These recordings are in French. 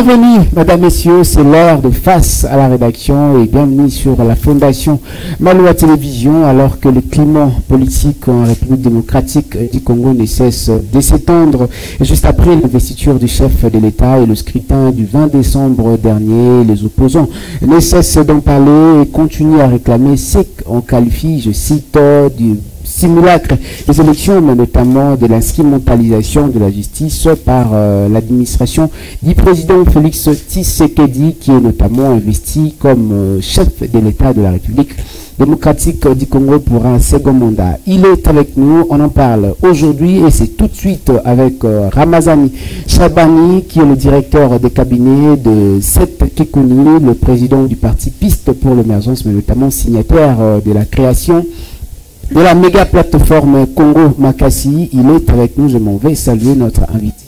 Bienvenue, mesdames, messieurs, c'est l'heure de Face à la rédaction et bienvenue sur la Fondation Maloa Télévision alors que le climat politique en République démocratique du Congo ne cesse de s'étendre. Et juste après l'investiture du chef de l'État et le scrutin du 20 décembre dernier, les opposants ne cessent d'en parler et continuent à réclamer ce qu'on qualifie, je cite, du simulacre des élections, mais notamment de l'instrumentalisation de la justice par l'administration du président Félix Tshisekedi, qui est notamment investi comme chef de l'État de la République démocratique du Congo pour un second mandat. Il est avec nous, on en parle aujourd'hui et c'est tout de suite avec Ramazani Chabani, qui est le directeur des cabinets de Seth Kekouni, le président du parti Piste pour l'émergence, mais notamment signataire de la création de la méga plateforme Congo Makassi. Il est avec nous, je m'en vais saluer notre invité.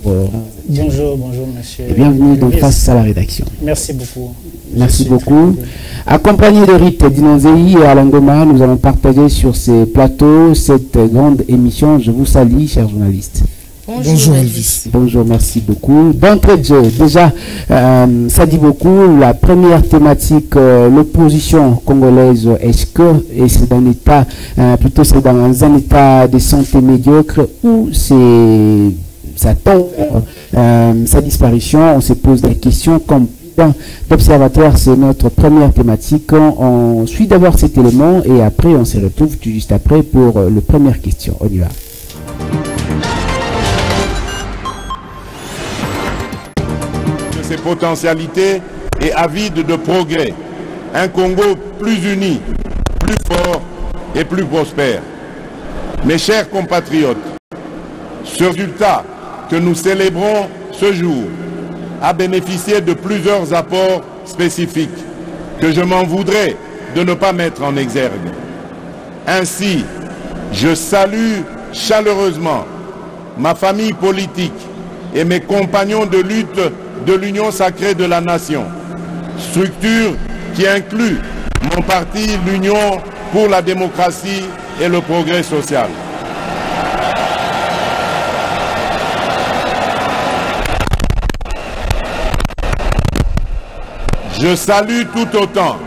Bonjour. Bonjour monsieur. Et bienvenue donc Face à la rédaction. Merci beaucoup. Merci beaucoup. Accompagné de Rite Dinonzei et Alain Goma, nous allons partager sur ces plateaux cette grande émission. Je vous salue, chers journalistes. Bonjour Elvis. Bonjour, merci beaucoup. D'entrée de jeu, déjà, ça dit beaucoup. La première thématique, l'opposition congolaise, est-ce que c'est dans un état, plutôt c'est dans un état de santé médiocre ou c'est ça tombe, sa disparition? On se pose des questions comme d'observateurs, c'est notre première thématique. On suit d'abord cet élément et après on se retrouve tout juste après pour la première question. On y va. Ses potentialités et avide de progrès. Un Congo plus uni, plus fort et plus prospère. Mes chers compatriotes, ce résultat que nous célébrons ce jour a bénéficié de plusieurs apports spécifiques que je m'en voudrais de ne pas mettre en exergue. Ainsi, je salue chaleureusement ma famille politique et mes compagnons de lutte de l'Union sacrée de la nation, structure qui inclut mon parti, l'Union pour la démocratie et le progrès social. Je salue tout autant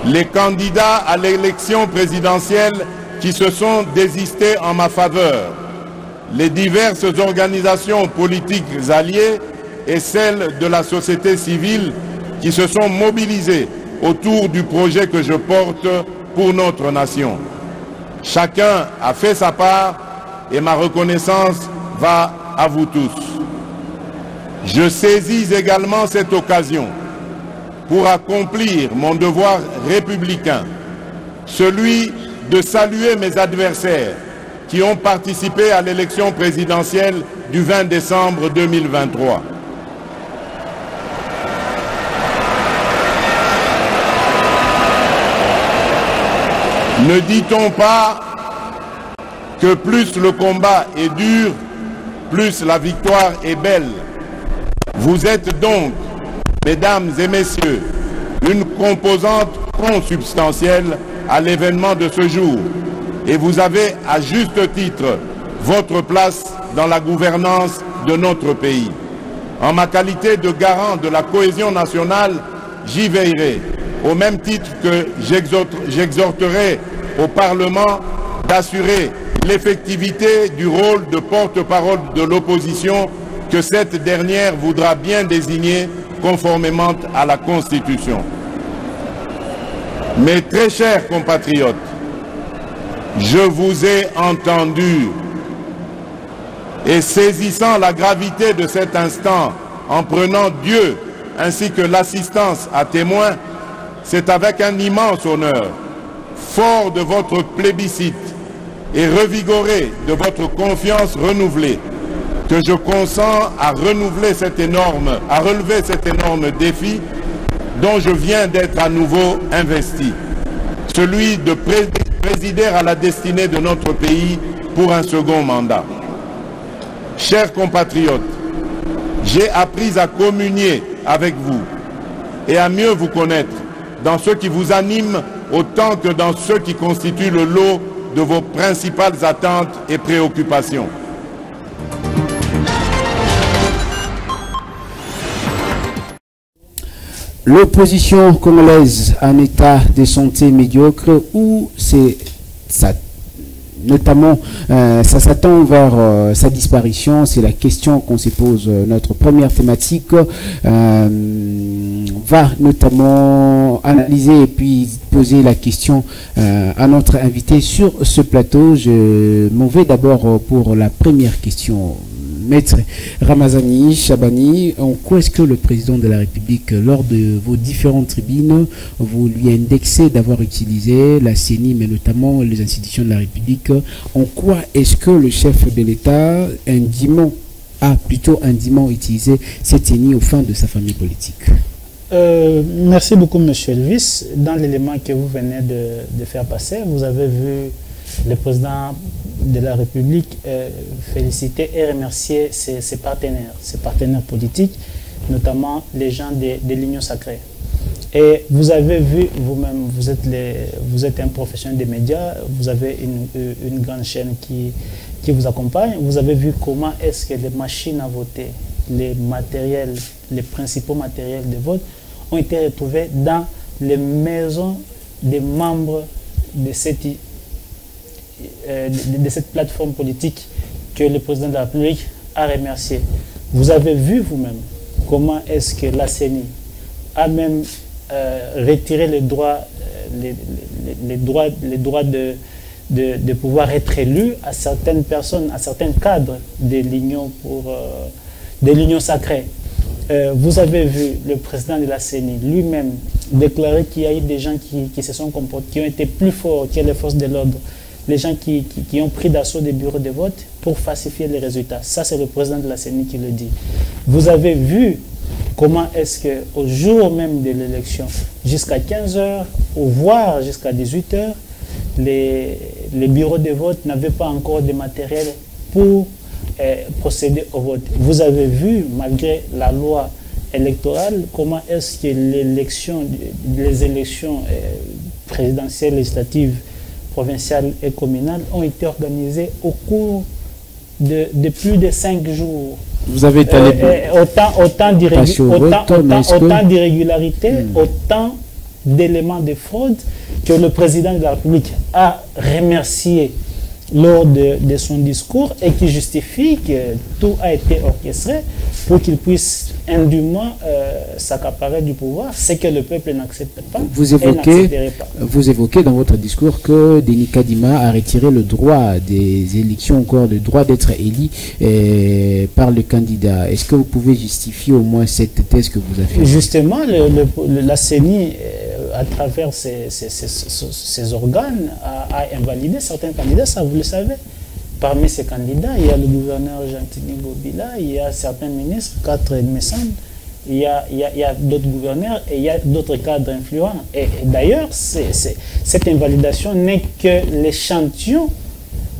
les candidats à l'élection présidentielle qui se sont désistés en ma faveur, les diverses organisations politiques alliées et celles de la société civile qui se sont mobilisées autour du projet que je porte pour notre nation. Chacun a fait sa part et ma reconnaissance va à vous tous. Je saisis également cette occasion pour accomplir mon devoir républicain, celui de saluer mes adversaires qui ont participé à l'élection présidentielle du 20 décembre 2023. Ne dit-on pas que plus le combat est dur, plus la victoire est belle? Vous êtes donc, mesdames et messieurs, une composante consubstantielle à l'événement de ce jour. Et vous avez à juste titre votre place dans la gouvernance de notre pays. En ma qualité de garant de la cohésion nationale, j'y veillerai, au même titre que j'exhorterai au Parlement d'assurer l'effectivité du rôle de porte-parole de l'opposition que cette dernière voudra bien désigner conformément à la Constitution. Mes très chers compatriotes, je vous ai entendu et saisissant la gravité de cet instant, en prenant Dieu ainsi que l'assistance à témoins, c'est avec un immense honneur, fort de votre plébiscite et revigoré de votre confiance renouvelée, que je consens à relever cet énorme défi dont je viens d'être à nouveau investi, celui de présider à la destinée de notre pays pour un second mandat. Chers compatriotes, j'ai appris à communier avec vous et à mieux vous connaître dans ce qui vous anime autant que dans ce qui constitue le lot de vos principales attentes et préoccupations. L'opposition congolaise en état de santé médiocre, où c'est ça, notamment ça s'attend vers sa disparition, c'est la question qu'on se pose. Notre première thématique va notamment analyser et puis poser la question à notre invité sur ce plateau. Je m'en vais d'abord pour la première question. Maître Ramazani Chabani, en quoi est-ce que le président de la République, lors de vos différentes tribunes, vous lui indexez d'avoir utilisé la CENI, mais notamment les institutions de la République? En quoi est-ce que le chef de l'État a plutôt indûment utilisé cette CENI aux fins de sa famille politique? Merci beaucoup, monsieur Elvis. Dans l'élément que vous venez de faire passer, vous avez vu le président de la République féliciter et remercier ses partenaires politiques, notamment les gens de l'Union sacrée. Et vous avez vu vous-même, vous êtes un professionnel des médias, vous avez une grande chaîne qui vous accompagne. Vous avez vu comment est-ce que les machines à voter, les principaux matériels de vote ont été retrouvés dans les maisons des membres de cette plateforme politique que le président de la République a remercié. Vous avez vu vous-même comment est-ce que la CENI a même retiré les droits de pouvoir être élu à certaines personnes, à certains cadres de l'Union sacrée. Vous avez vu le président de la CENI lui-même déclarer qu'il y a eu des gens qui se sont comportés, qui ont été plus forts que les forces de l'ordre, les gens qui ont pris d'assaut des bureaux de vote pour falsifier les résultats. Ça, c'est le président de la CENI qui le dit. Vous avez vu comment est-ce qu'au jour même de l'élection, jusqu'à 15h, ou voire jusqu'à 18h, les bureaux de vote n'avaient pas encore de matériel pour procéder au vote. Vous avez vu, malgré la loi électorale, comment est-ce que les élections présidentielles, législatives, provinciales et communales ont été organisées au cours de plus de 5 jours. Vous avez étalé autant d'irrégularités, autant d'éléments de fraude que le président de la République a remercié lors de son discours et qui justifie que tout a été orchestré pour qu'il puisse indûment s'accaparer du pouvoir, ce que le peuple n'accepte pas. Vous évoquez dans votre discours que Denis Kadima a retiré le droit des élections, encore le droit d'être élu par le candidat. Est-ce que vous pouvez justifier au moins cette thèse que vous avez? Justement, la CENI, à travers ses organes, a invalidé certains candidats, ça vous le savez. Parmi ces candidats, il y a le gouverneur Jean-Tini Bobila, il y a certains ministres, 4 il me semble, il y a d'autres gouverneurs et il y a d'autres cadres influents. Et d'ailleurs, cette invalidation n'est que l'échantillon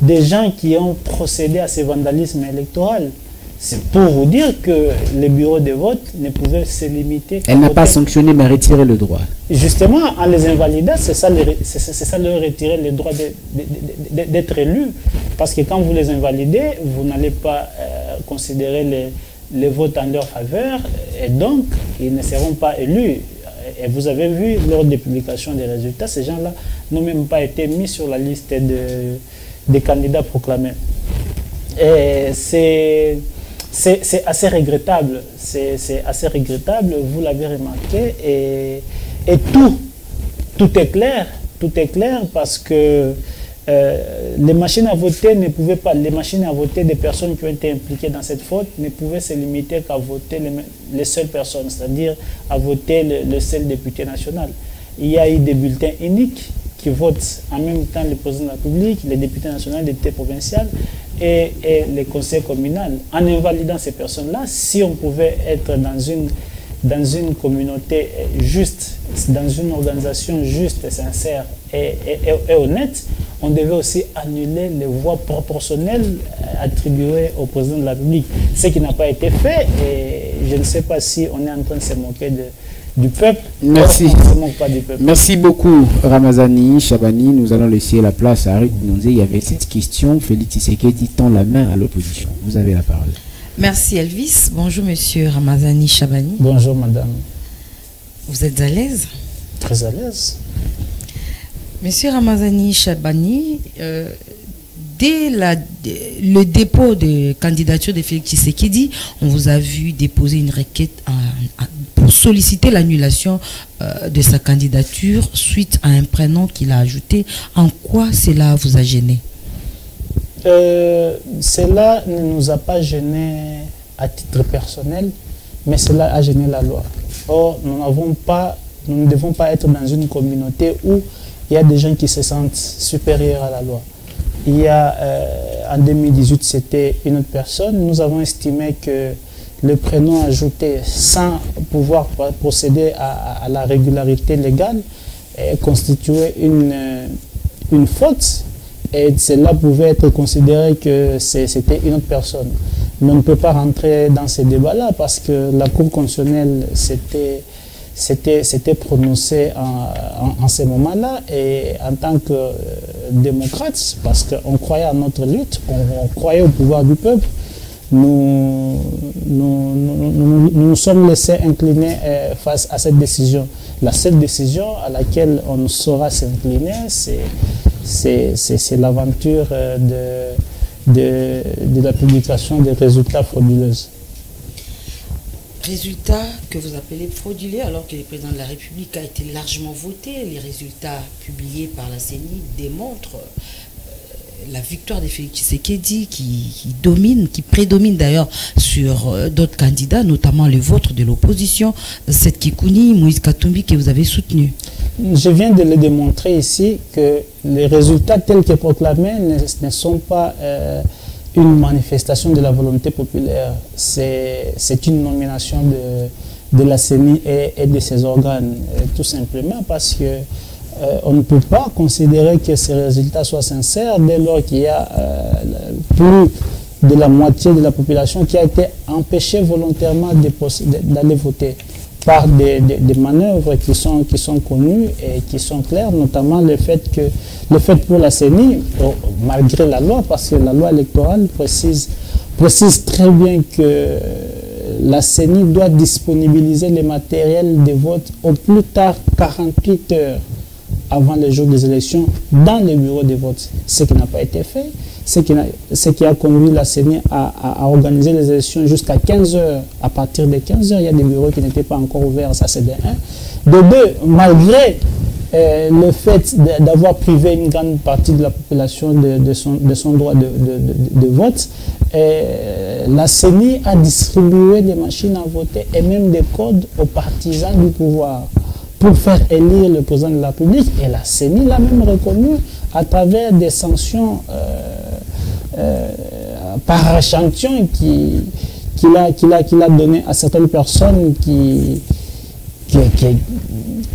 des gens qui ont procédé à ce vandalisme électoral. C'est pour vous dire que les bureaux de vote ne pouvaient se limiter. Elle n'a pas sanctionné mais retiré le droit. Justement, en les invalidant, c'est ça leur retirer le droit d'être élus. Parce que quand vous les invalidez, vous n'allez pas considérer les votes en leur faveur et donc ils ne seront pas élus. Et vous avez vu, lors des publications des résultats, ces gens-là n'ont même pas été mis sur la liste des candidats proclamés. Et c'est assez regrettable. C'est assez regrettable, vous l'avez remarqué. Et tout est clair. Tout est clair parce que les machines à voter ne pouvaient pas, les machines à voter des personnes qui ont été impliquées dans cette faute ne pouvaient se limiter qu'à voter les seules personnes, c'est-à-dire à voter le seul député national. Il y a eu des bulletins uniques qui votent en même temps le président de la République, les députés nationaux, les députés provinciaux et les conseils communaux. En invalidant ces personnes-là, si on pouvait être dans une communauté juste, dans une organisation juste, sincère et honnête, on devait aussi annuler les voix proportionnelles attribuées au président de la République. Ce qui n'a pas été fait et je ne sais pas si on est en train de se moquer du peuple. Merci. On ne se moque pas du peuple. Merci beaucoup Ramazani Chabani. Nous allons laisser la place à Ruth Nonzé. Il y avait cette question. Félix Tshisekedi tend la main à l'opposition. Vous avez la parole. Merci Elvis. Bonjour Monsieur Ramazani Chabani. Bonjour Madame. Vous êtes à l'aise? Très à l'aise. Monsieur Ramazani Chabani, dès le dépôt de candidature de Félix Tshisekedi, on vous a vu déposer une requête pour solliciter l'annulation de sa candidature suite à un prénom qu'il a ajouté. En quoi cela vous a gêné? Cela ne nous a pas gêné à titre personnel, mais cela a gêné la loi. Or, nous ne devons pas être dans une communauté où il y a des gens qui se sentent supérieurs à la loi. Il y a, en 2018, c'était une autre personne. Nous avons estimé que le prénom ajouté sans pouvoir procéder à la régularité légale constituait une faute. Et cela pouvait être considéré que c'était une autre personne. Mais on ne peut pas rentrer dans ces débats-là parce que la Cour constitutionnelle s'était prononcée en ces moments-là. Et en tant que démocrate, parce qu'on croyait à notre lutte, on croyait au pouvoir du peuple, nous nous sommes laissés incliner face à cette décision. La seule décision à laquelle on saura s'incliner, c'est l'aventure de la publication des résultats frauduleux. Résultats que vous appelez frauduleux alors que le président de la République a été largement voté. Les résultats publiés par la CENI démontrent la victoire de Félix Tshisekedi qui prédomine d'ailleurs sur d'autres candidats, notamment le vôtre de l'opposition, Seth Kikouni, Moïse Katumbi, que vous avez soutenu. Je viens de le démontrer ici que les résultats tels que proclamés ne sont pas une manifestation de la volonté populaire. C'est une nomination de la CENI et de ses organes, tout simplement parce que on ne peut pas considérer que ces résultats soient sincères dès lors qu'il y a plus de la moitié de la population qui a été empêchée volontairement d'aller voter par des manœuvres qui sont connues et qui sont claires, notamment le fait pour la CENI, malgré la loi, parce que la loi électorale précise très bien que la CENI doit disponibiliser les matériels de vote au plus tard 48 heures avant le jour des élections dans les bureaux de vote. Ce qui n'a pas été fait, ce qui a conduit la CENI à organiser les élections jusqu'à 15 heures. À partir de 15 heures, il y a des bureaux qui n'étaient pas encore ouverts, ça c'est de 1. De 2, malgré le fait d'avoir privé une grande partie de la population de son droit de vote, la CENI a distribué des machines à voter et même des codes aux partisans du pouvoir pour faire élire le président de la République. Et la CENI l'a même reconnu à travers des sanctions par échantillon qu'il a donné à certaines personnes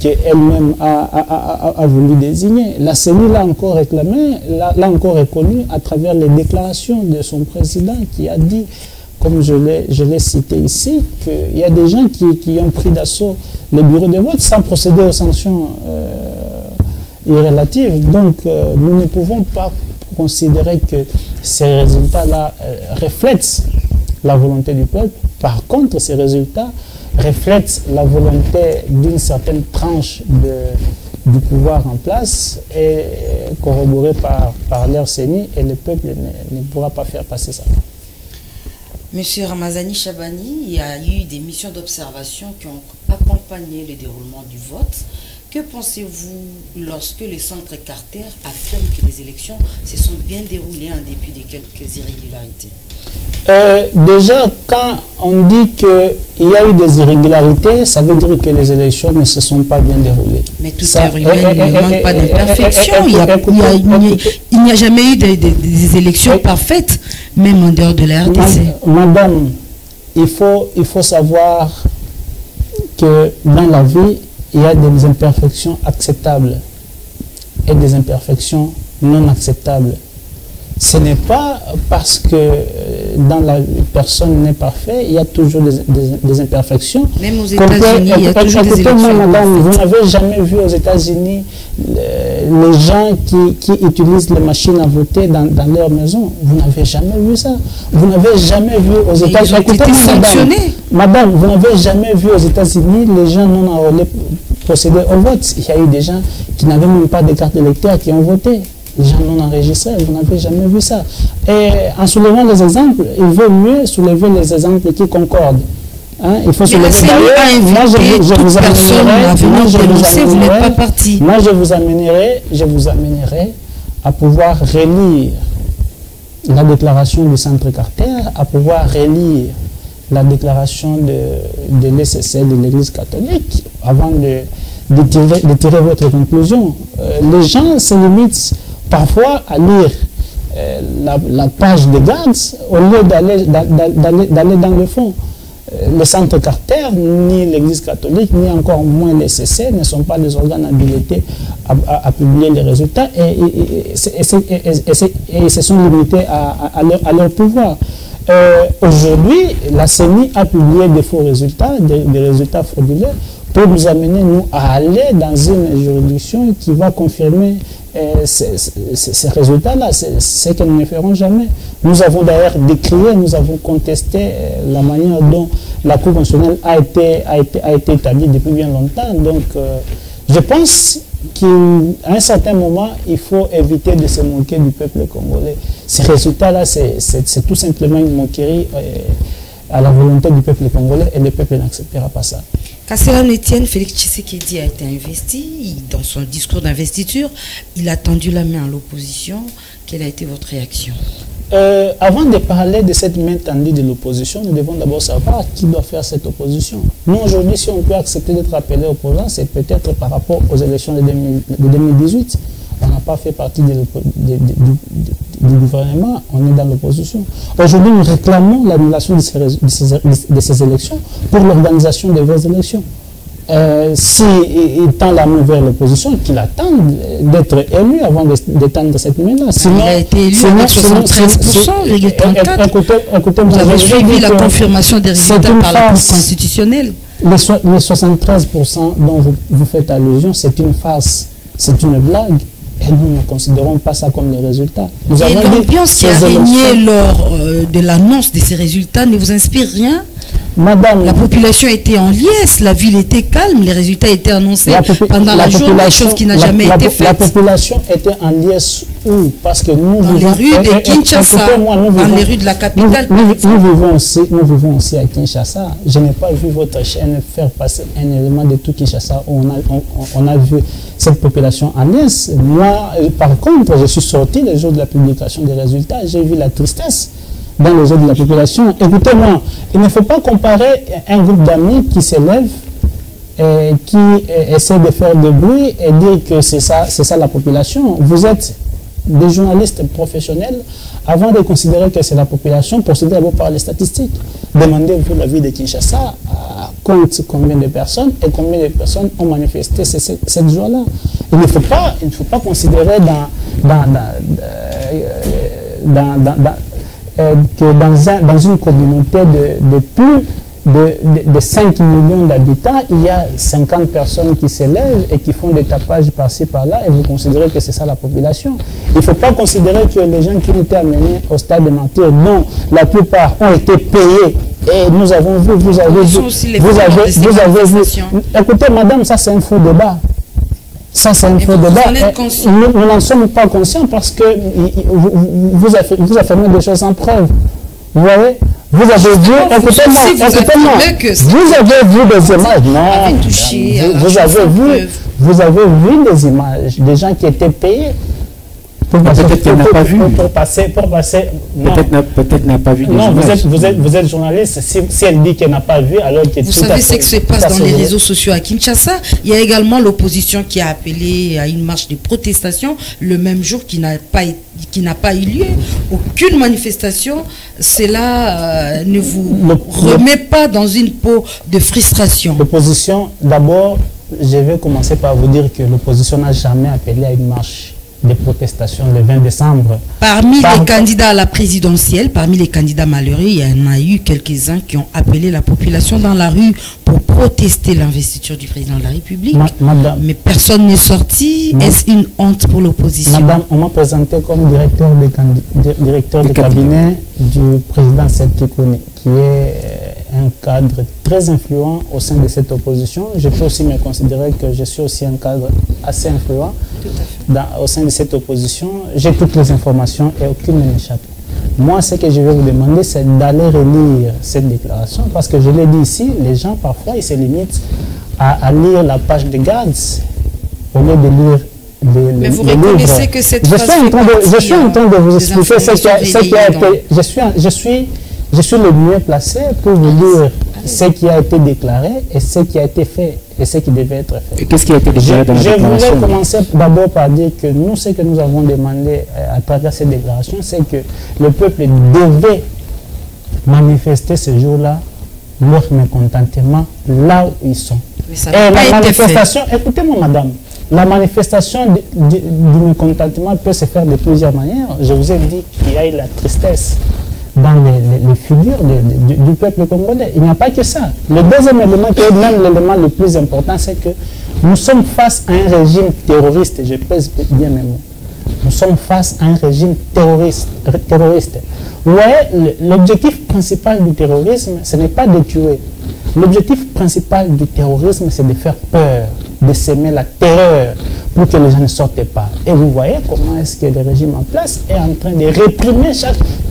qu'elle-même a voulu désigner. La CENI l'a encore réclamé, l'a encore reconnu à travers les déclarations de son président qui a dit, comme je l'ai cité ici, qu'il y a des gens qui ont pris d'assaut les bureaux de vote sans procéder aux sanctions irrélatives. Donc, nous ne pouvons pas considérer que ces résultats-là reflètent la volonté du peuple. Par contre, ces résultats reflètent la volonté d'une certaine tranche du pouvoir en place et corroborée par leur CENI, et le peuple ne pourra pas faire passer ça. Monsieur Ramazani Chabani, il y a eu des missions d'observation qui ont accompagné le déroulement du vote. Que pensez-vous lorsque le centre Carter affirme que les élections se sont bien déroulées en dépit de quelques irrégularités? Déjà, quand on dit qu'il y a eu des irrégularités, ça veut dire que les élections ne se sont pas bien déroulées. Mais tout est humain, il ne manque pas d'imperfection. Il n'y a jamais eu des élections parfaites, même en dehors de la RDC. Madame, il faut savoir que dans la vie, il y a des imperfections acceptables et des imperfections non acceptables. Ce n'est pas parce que dans la personne n'est parfait, il y a toujours des imperfections. Même aux États-Unis, il y a toujours des élections. Madame, vous n'avez jamais vu aux États-Unis les gens qui utilisent les machines à voter dans leur maison. Vous n'avez jamais vu ça. Vous n'avez jamais vu aux États-Unis. Madame, vous n'avez jamais vu aux États-Unis les gens non enrôlés procéder au vote. Il y a eu des gens qui n'avaient même pas de carte d'électeur qui ont voté. Les gens non enregistrés, vous n'avez jamais vu ça. Et en soulevant les exemples, il vaut mieux soulever les exemples qui concordent. Hein, il faut soulever. Moi, je vous amènerai à pouvoir relire la déclaration du Centre Carter, à pouvoir relire la déclaration de l'ESSL de l'Église catholique avant de tirer votre conclusion. Les gens se limitent parfois à lire la page de Gantz au lieu d'aller dans le fond. Le Centre Carter, ni l'Église catholique, ni encore moins les CC ne sont pas des organes habilités à publier les résultats et se sont limités à leur pouvoir. Aujourd'hui, la CENI a publié des faux résultats, des résultats frauduleux, pour nous amener, nous, à aller dans une juridiction qui va confirmer ces résultats-là, c'est que nous ne ferons jamais. Nous avons d'ailleurs décrié, nous avons contesté la manière dont la Cour constitutionnelle a été établie depuis bien longtemps. Donc, je pense qu'à un certain moment, il faut éviter de se moquer du peuple congolais. Ces résultats-là, c'est tout simplement une moquerie à la volonté du peuple congolais et le peuple n'acceptera pas ça. Kasselan Etienne, Félix Tshisekedi a été investi. Dans son discours d'investiture, il a tendu la main à l'opposition. Quelle a été votre réaction? Avant de parler de cette main tendue de l'opposition, nous devons d'abord savoir qui doit faire cette opposition. Nous, aujourd'hui, si on peut accepter d'être appelé opposant, c'est peut-être par rapport aux élections de 2018. On n'a pas fait partie du gouvernement, on est dans l'opposition. Aujourd'hui, nous réclamons l'annulation de ces élections pour l'organisation de vraies élections. S'il tend la main vers l'opposition, qu'il attende d'être élu avant d'étendre cette main-là. Il a été élu avec 73%, écoutez, vous avez suivi la confirmation des résultats par la Cour constitutionnelle. Les 73% dont vous faites allusion, c'est une farce, c'est une blague. Et nous ne considérons pas ça comme les résultats. Et l'ambiance qui a régné lors de l'annonce de ces résultats ne vous inspire rien? Madame, la population était en liesse, la ville était calme, les résultats étaient annoncés pendant la journée, chose qui n'a jamais été faite. La population était en liesse où? Parce que nous dans vivons... les rues de Kinshasa, dans les rues de la capitale. Nous vivons aussi à Kinshasa. Je n'ai pas vu votre chaîne faire passer un élément de tout Kinshasa où on a vu cette population en liesse. Moi, par contre, je suis sorti le jour de la publication des résultats, j'ai vu la tristesse dans les yeux de la population. Écoutez-moi, il ne faut pas comparer un groupe d'amis qui s'élève et qui essaie de faire du bruit et dire que c'est ça la population. Vous êtes des journalistes professionnels. Avant de considérer que c'est la population, procédez d'abord par les statistiques. Demandez-vous la vie de Kinshasa, compte combien de personnes et combien de personnes ont manifesté cette joie-là. Il ne faut pas considérer que dans une communauté de plus de 5 millions d'habitants, il y a 50 personnes qui s'élèvent et qui font des tapages par-ci par-là et vous considérez que c'est ça la population. Il ne faut pas considérer que les gens qui ont été amenés au stade de martyrs, dont la plupart ont été payés. Et nous avons vu, vous avez vu. Écoutez, madame, ça c'est un faux débat. Ça, c'est un faux débat. Nous n'en sommes pas conscients parce que vous affirmez des choses sans preuve. Vous voyez? Vous avez vu, écoutez-moi, vous avez vu des images. Non, vous avez vu des images, des gens qui étaient payés. Peut-être qu'elle n'a pas vu. Peut-être n'a pas vu. Non, vous êtes journaliste. Si elle dit qu'elle n'a pas vu, alors qu'elle... Vous savez ce qui se passe dans les réseaux sociaux à Kinshasa. Il y a également l'opposition qui a appelé à une marche de protestation le même jour qui n'a pas eu lieu. Aucune manifestation. Cela ne vous remet pas dans une peau de frustration. L'opposition, d'abord, je vais commencer par vous dire que l'opposition n'a jamais appelé à une marche des protestations le 20 décembre. Parmi les candidats à la présidentielle, parmi les candidats malheureux, il y en a eu quelques-uns qui ont appelé la population dans la rue pour protester l'investiture du président de la République. Madame, mais personne n'est sorti. Est-ce une honte pour l'opposition? Madame, on m'a présenté comme directeur de cabinet du président Sekikone, qui est un cadre très influent au sein de cette opposition. Je peux aussi me considérer que je suis aussi un cadre assez influent au sein de cette opposition. J'ai toutes les informations et aucune ne m'échappe. Moi, ce que je vais vous demander, c'est d'aller relire cette déclaration, parce que je l'ai dit ici, les gens, parfois, ils se limitent à lire la page de garde au lieu de lire mais vous reconnaissez que cette phrase je suis en train de vous expliquer ce qui a été... Je suis le mieux placé pour vous dire ce qui a été déclaré et ce qui a été fait et ce qui devait être fait. Qu'est-ce qui a été déclaré dans la déclaration? Je voulais commencer d'abord par dire que nous, ce que nous avons demandé à travers cette déclaration, c'est que le peuple devait manifester ce jour-là leur mécontentement là où ils sont. Mais ça n'a pas été fait. Écoutez-moi, madame, la manifestation du mécontentement peut se faire de plusieurs manières. Je vous ai dit qu'il y a eu la tristesse dans les figures du peuple congolais. Il n'y a pas que ça. Le deuxième élément, qui est même l'élément le plus important, c'est que nous sommes face à un régime terroriste. Je pèse bien mes mots. Nous sommes face à un régime terroriste. Vous voyez, l'objectif principal du terrorisme, ce n'est pas de tuer. L'objectif principal du terrorisme, c'est de faire peur, de semer la terreur pour que les gens ne sortent pas. Et vous voyez comment est-ce que le régime en place est en train de réprimer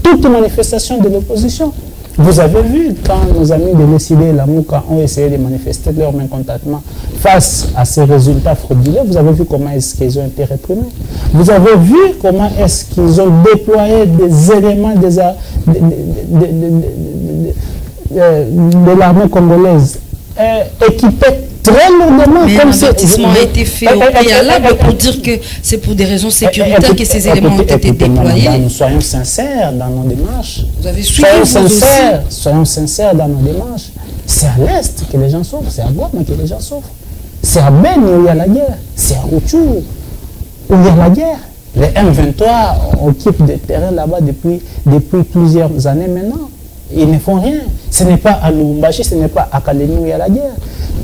toute manifestation de l'opposition. Vous avez vu quand nos amis de l'ECD et la MOUCA ont essayé de manifester leur mécontentement face à ces résultats frauduleux, vous avez vu comment est-ce qu'ils ont été réprimés. Vous avez vu comment est-ce qu'ils ont déployé des éléments de l'armée congolaise équipés très lourdement. Mais un avertissement a été fait au préalable pour dire que c'est pour des raisons sécuritaires que ces éléments ont été déployés. Madame, soyons sincères dans nos démarches. Vous avez suivi soyons sincères dans nos démarches. C'est à l'Est que les gens souffrent, c'est à Goma que les gens souffrent. C'est à Beni où il y a la guerre, c'est à Rutshuru où il y a la guerre. Les M23 occupent des terrains là-bas depuis plusieurs années maintenant. Ils ne font rien. Ce n'est pas à Lubumbashi, ce n'est pas à Kalemi où il y a la guerre.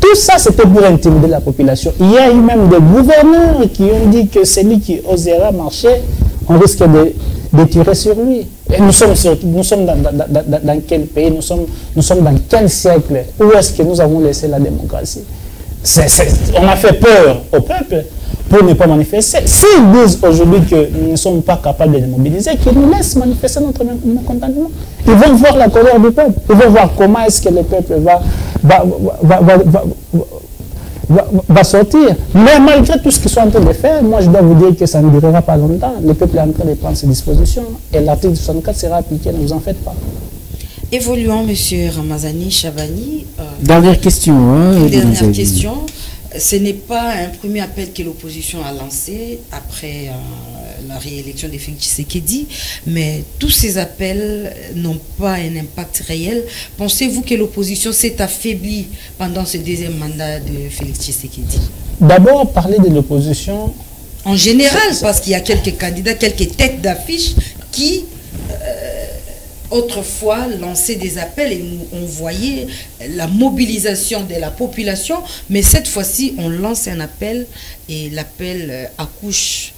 Tout ça, c'était pour intimider la population. Il y a eu même des gouverneurs qui ont dit que celui qui osera marcher, on risque de tirer sur lui. Et nous sommes dans quel pays, nous sommes dans quel siècle? Où est-ce que nous avons laissé la démocratie? On a fait peur au peuple pour ne pas manifester. S'ils disent aujourd'hui que nous ne sommes pas capables de les mobiliser, qu'ils nous laissent manifester notre mécontentement. Ils vont voir la colère du peuple. Ils vont voir comment est-ce que le peuple va sortir. Mais malgré tout ce qu'ils sont en train de faire, moi je dois vous dire que ça ne durera pas longtemps. Le peuple est en train de prendre ses dispositions et l'article 64 sera appliqué, ne vous en faites pas. Évoluons, M. Ramazani Chabani. Dernière question. Dernière question. Ce n'est pas un premier appel que l'opposition a lancé après la réélection de Félix Tshisekedi, mais tous ces appels n'ont pas un impact réel. Pensez-vous que l'opposition s'est affaiblie pendant ce deuxième mandat de Félix Tshisekedi? D'abord, parler de l'opposition... En général, parce qu'il y a quelques candidats, quelques têtes d'affiche qui... autrefois lancer des appels et on voyait la mobilisation de la population, mais cette fois-ci on lance un appel et l'appel accouche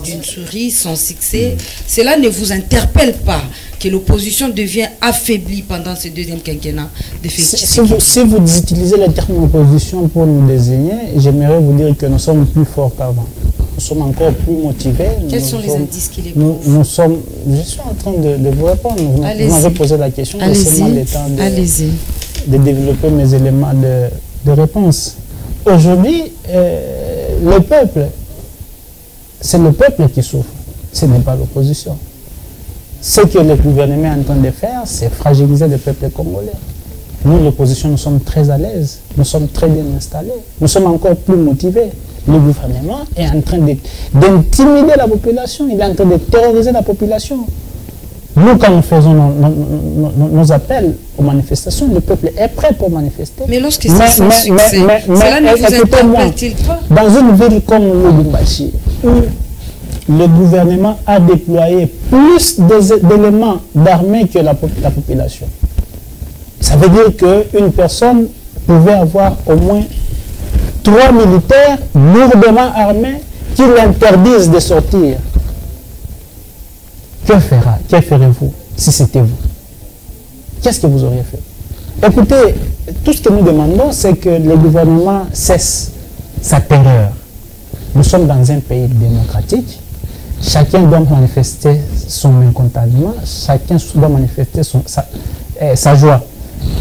d'une souris sans succès. Cela ne vous interpelle pas que l'opposition devient affaiblie pendant ce deuxième quinquennat de Félix Tshisekedi? Si vous utilisez le terme opposition pour nous désigner, j'aimerais vous dire que nous sommes plus forts qu'avant. Nous sommes encore plus motivés. Quels sont les indices qui les prouvent? Je suis en train de vous répondre. Vous m'avez posé la question. Laissez-moi le temps de développer mes éléments de réponse. Aujourd'hui, le peuple, c'est le peuple qui souffre. Ce n'est pas l'opposition. Ce que le gouvernement est en train de faire, c'est fragiliser le peuple congolais. Nous, l'opposition, nous sommes très à l'aise. Nous sommes très bien installés. Nous sommes encore plus motivés. Le gouvernement est en train d'intimider la population, il est en train de terroriser la population. Nous, quand nous faisons nos appels aux manifestations, le peuple est prêt pour manifester. Mais lorsque c'est sans succès, cela ne vous interpelle-t-il pas? Dans une ville comme Lubumbashi, où le gouvernement a déployé plus d'éléments d'armée que la population, ça veut dire qu'une personne pouvait avoir au moins 3 militaires lourdement armés qui l'interdisent de sortir. Que ferez-vous si c'était vous? Qu'est-ce que vous auriez fait? Écoutez, tout ce que nous demandons, c'est que le gouvernement cesse sa terreur. Nous sommes dans un pays démocratique. Chacun doit manifester son mécontentement, chacun doit manifester sa joie.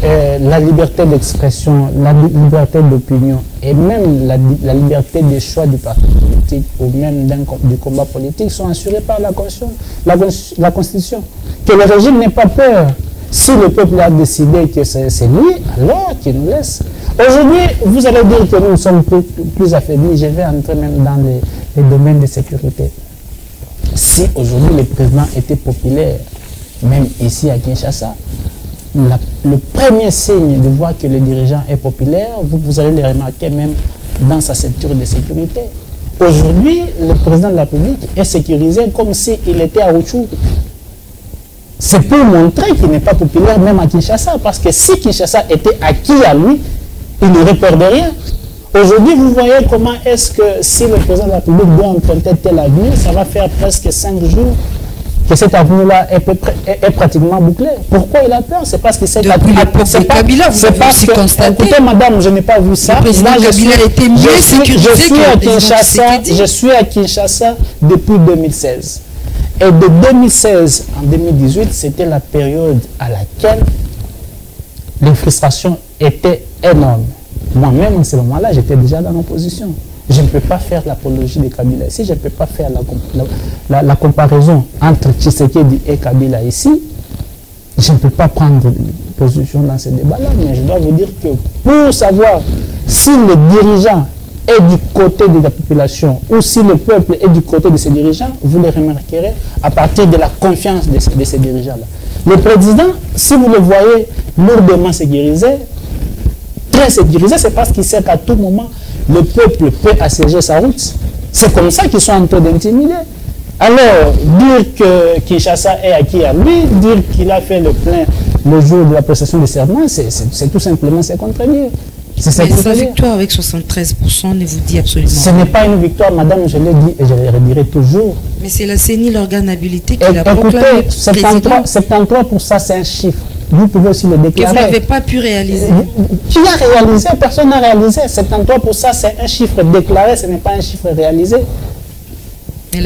La liberté d'expression, la liberté d'opinion et même la liberté des choix du parti politique ou même du combat politique sont assurés par la Constitution. Que le régime n'ait pas peur. Si le peuple a décidé que c'est lui, alors qu'il nous laisse. Aujourd'hui, vous allez dire que nous sommes plus affaiblis. Je vais entrer même dans les domaines de sécurité. Si aujourd'hui le président était populaire, même ici à Kinshasa, le premier signe de voir que le dirigeant est populaire, vous allez le remarquer même dans sa ceinture de sécurité. Aujourd'hui, le président de la République est sécurisé comme s'il était à Rutshuru. C'est pour montrer qu'il n'est pas populaire même à Kinshasa, parce que si Kinshasa était acquis à lui, il n'aurait peur de rien. Aujourd'hui, vous voyez comment est-ce que si le président de la République doit emprunter telle avenue, ça va faire presque 5 jours que cette avenue-là est pratiquement bouclée. Pourquoi il a peur? C'est parce que c'est Kabila, vous l'avez aussi constaté. Écoutez, madame, je n'ai pas vu ça. Le président Kabila était mieux sécurisé que le président Tshisekedi. Je suis à Kinshasa depuis 2016. Et de 2016 en 2018, c'était la période à laquelle les frustrations étaient énormes. Moi-même, en ce moment-là, j'étais déjà dans l'opposition. Je ne peux pas faire l'apologie de Kabila ici, je ne peux pas faire la comparaison entre Tshisekedi et Kabila ici. Je ne peux pas prendre position dans ce débat-là, mais je dois vous dire que pour savoir si le dirigeant est du côté de la population ou si le peuple est du côté de ses dirigeants, vous le remarquerez à partir de la confiance de ces dirigeants-là. Le président, si vous le voyez lourdement sécurisé, très sécurisé, c'est parce qu'il sait qu'à tout moment, le peuple peut assiéger sa route. C'est comme ça qu'ils sont en train d'intimider. Alors, dire que Kinshasa est acquis à lui, dire qu'il a fait le plein le jour de la prestation de serment, c'est tout simplement se contredire. Mais sa victoire avec 73% ne vous dit absolument rien. Ce n'est pas une victoire, madame, je l'ai dit et je le redirai toujours. Mais c'est la CENI, l'organe habilité, qui l'a proclamé. Écoutez, 73%, c'est un chiffre. Vous pouvez aussi le déclarer. Que vous n'avez pas pu réaliser. Qui a réalisé? Personne n'a réalisé. 73%, c'est un chiffre déclaré, ce n'est pas un chiffre réalisé.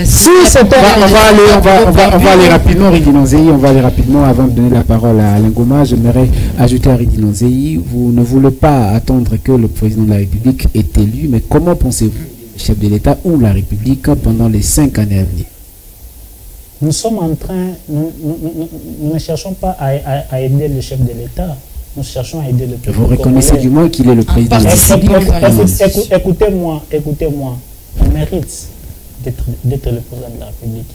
Si on va aller rapidement, Ridinonzei, on va aller rapidement avant de donner la parole à Alain Goma. J'aimerais ajouter à Ridinonzei, vous ne voulez pas attendre que le président de la République est élu, mais comment pensez-vous, chef de l'État ou la République, pendant les 5 années à venir? Nous sommes en train, nous ne cherchons pas à aider le chef de l'État, nous cherchons à aider le peuple. Vous reconnaissez du moins qu'il est le président de la République. Écoutez-moi, on mérite d'être le président de la République.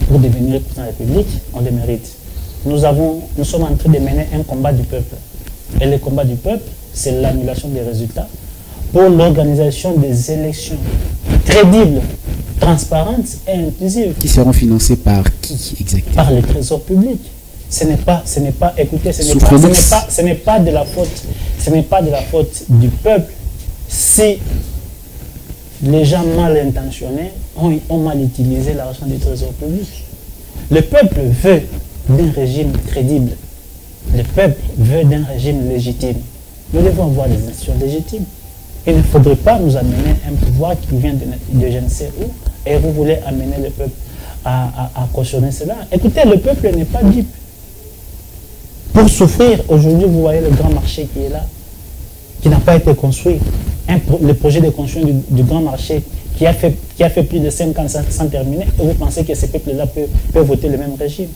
Pour devenir le président de la République, on le mérite. Nous sommes en train de mener un combat du peuple. Et le combat du peuple, c'est l'annulation des résultats pour l'organisation des élections crédibles, transparentes et inclusives. Qui seront financées par qui exactement? Par le trésor public. Ce n'est pas de la faute du peuple si les gens mal intentionnés ont mal utilisé l'argent du trésor public. Le peuple veut d'un régime crédible. Le peuple veut d'un régime légitime. Nous devons avoir des institutions légitimes. Il ne faudrait pas nous amener un pouvoir qui vient de je ne sais où et vous voulez amener le peuple à cautionner cela. Écoutez, le peuple n'est pas dupe. Pour souffrir, aujourd'hui, vous voyez le grand marché qui est là, qui n'a pas été construit. Le projet de construction du grand marché qui a fait plus de 5 ans sans terminer, et vous pensez que ce peuple-là peut voter le même régime.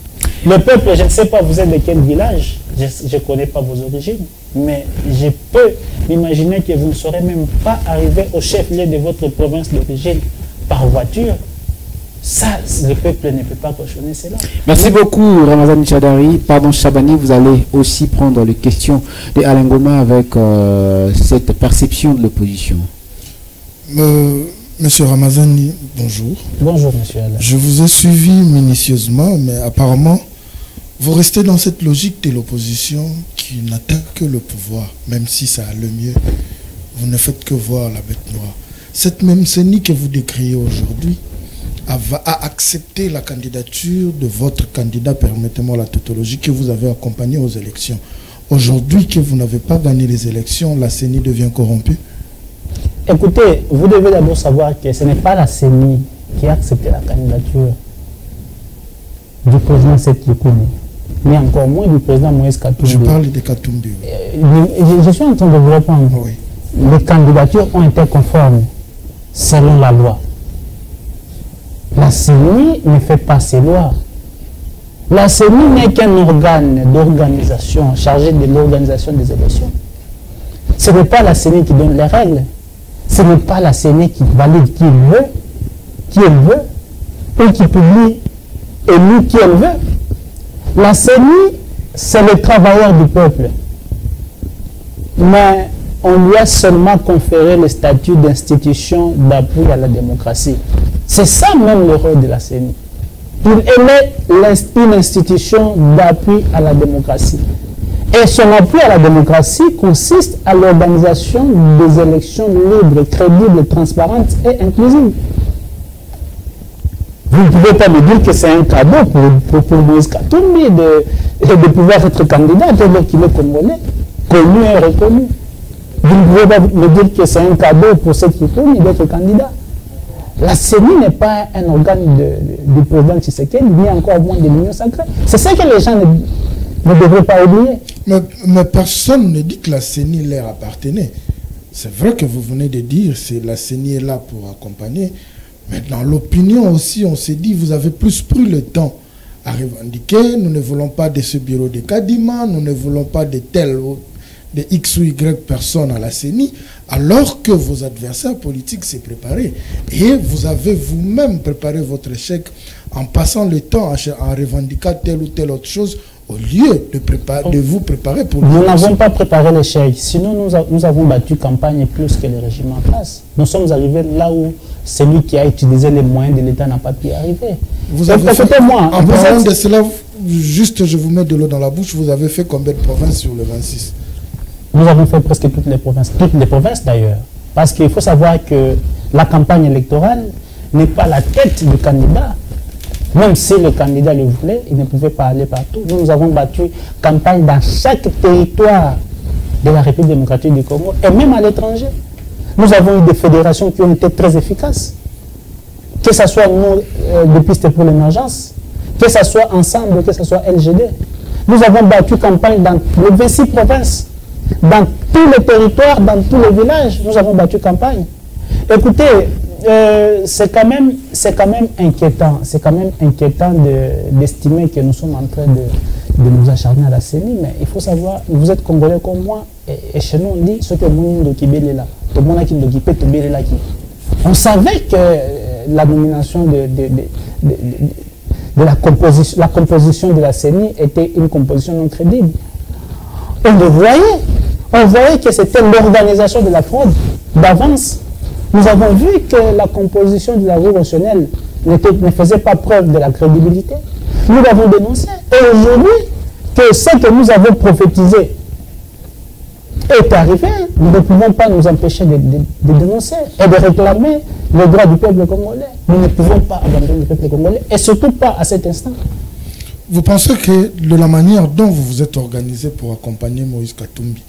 Le peuple, je ne sais pas, vous êtes de quel village, je ne connais pas vos origines, mais je peux m'imaginer que vous ne serez même pas arrivé au chef-lieu de votre province d'origine par voiture. Ça, le peuple ne peut pas cautionner cela. Merci beaucoup, Ramazani Chadari. Pardon, Chabani, vous allez aussi prendre les questions de Alain Goma avec cette perception de l'opposition. Monsieur Ramazani, bonjour. Bonjour, monsieur Alain. Je vous ai suivi minutieusement, mais apparemment, vous restez dans cette logique de l'opposition qui n'attaque que le pouvoir, même si ça a le mieux, vous ne faites que voir la bête noire. Cette même CENI que vous décriez aujourd'hui a accepté la candidature de votre candidat, permettez-moi la tautologie, que vous avez accompagné aux élections. Aujourd'hui que vous n'avez pas gagné les élections, la CENI devient corrompue? Écoutez, vous devez d'abord savoir que ce n'est pas la CENI qui a accepté la candidature du président Sekikouni, mais encore moins du président Moïse Katumbi. Je parle de Katumbi. Je suis en train de vous répondre. Oui. Les candidatures ont été conformes selon la loi. La CENI ne fait pas ses lois. La CENI n'est qu'un organe d'organisation chargé de l'organisation des élections. Ce n'est pas la CENI qui donne les règles. Ce n'est pas la CENI qui valide qui elle veut, et qui publie élu qui elle veut. La CENI, c'est le travailleur du peuple. Mais on lui a seulement conféré le statut d'institution d'appui à la démocratie. C'est ça même le rôle de la CENI. Elle est une institution d'appui à la démocratie. Et son appui à la démocratie consiste à l'organisation des élections libres, crédibles, transparentes et inclusives. Vous ne pouvez pas me dire que c'est un cadeau pour Moïse Katumbi de pouvoir être candidat alors qu'il est congolais, connu et reconnu. Vous ne pouvez pas me dire que c'est un cadeau pour ceux qui Sekikouni d'être candidat. La CENI n'est pas un organe du président Tshisekedi, ni encore moins de l'Union sacrée. C'est ça que les gens ne devraient pas oublier. Mais personne ne dit que la CENI leur appartenait. C'est vrai que vous venez de dire que la CENI est là pour accompagner. Mais dans l'opinion aussi, on s'est dit, vous avez plus pris le temps à revendiquer. Nous ne voulons pas de ce bureau de Kadima, nous ne voulons pas de tel de X ou Y personnes à la CENI, alors que vos adversaires politiques s'est préparé. Et vous avez vous-même préparé votre échec en passant le temps en revendiquant telle ou telle autre chose, au lieu de vous préparer pour... Nous n'avons pas préparé l'échec, sinon nous avons battu campagne plus que le régime en place. Nous sommes arrivés là où celui qui a utilisé les moyens de l'État n'a pas pu arriver. Vous avez fait, en parlant de cela, juste je vous mets de l'eau dans la bouche, vous avez fait combien de provinces sur le 26? Nous avons fait presque toutes les provinces d'ailleurs. Parce qu'il faut savoir que la campagne électorale n'est pas la tête du candidat. Même si le candidat le voulait, il ne pouvait pas aller partout. Nous avons battu campagne dans chaque territoire de la République démocratique du Congo et même à l'étranger. Nous avons eu des fédérations qui ont été très efficaces. Que ce soit nous, des pistes pour l'émergence, que ce soit Ensemble, que ce soit LGD. Nous avons battu campagne dans les 26 provinces. Dans tous les territoires, dans tous les villages, nous avons battu campagne. Écoutez, c'est quand même inquiétant. C'est quand même inquiétant d'estimer que nous sommes en train de nous acharner à la CENI, mais il faut savoir, vous êtes Congolais comme moi, et chez nous on dit ce que monde qui est là, tout le monde qui nous peut tomber là. On savait que la nomination de la composition de la CENI était une composition non crédible. On voyait que c'était l'organisation de la fraude d'avance. Nous avons vu que la composition de la rue Rochonel ne faisait pas preuve de la crédibilité. Nous l'avons dénoncé. Et aujourd'hui, que ce que nous avons prophétisé est arrivé, nous ne pouvons pas nous empêcher de dénoncer et de réclamer les droits du peuple congolais. Nous ne pouvons pas abandonner le peuple congolais, et surtout pas à cet instant. Vous pensez que de la manière dont vous vous êtes organisé pour accompagner Moïse Katumbi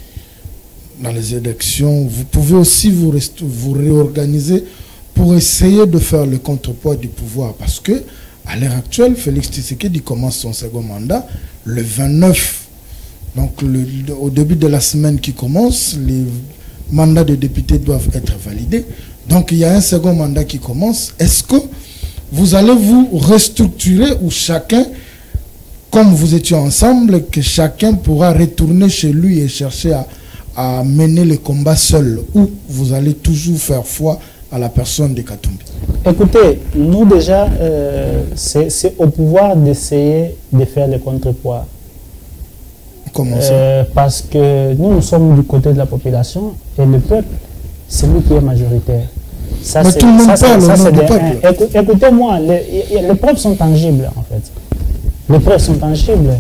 dans les élections, vous pouvez aussi vous réorganiser pour essayer de faire le contrepoids du pouvoir? Parce que à l'heure actuelle, Félix Tshisekedi commence son second mandat le 29. Donc au début de la semaine qui commence, les mandats de députés doivent être validés. Donc il y a un second mandat qui commence. Est-ce que vous allez vous restructurer ou chacun, comme vous étiez ensemble, que chacun pourra retourner chez lui et chercher à mener le combat seul, ou vous allez toujours faire foi à la personne de Katumbi? Écoutez, nous déjà, c'est au pouvoir d'essayer de faire le contrepoids. Comment ça? Parce que nous sommes du côté de la population et le peuple, c'est lui qui est majoritaire. Ça, mais tout le monde parle au nom du peuple. Écoutez-moi, les preuves sont tangibles en fait. Les preuves sont tangibles.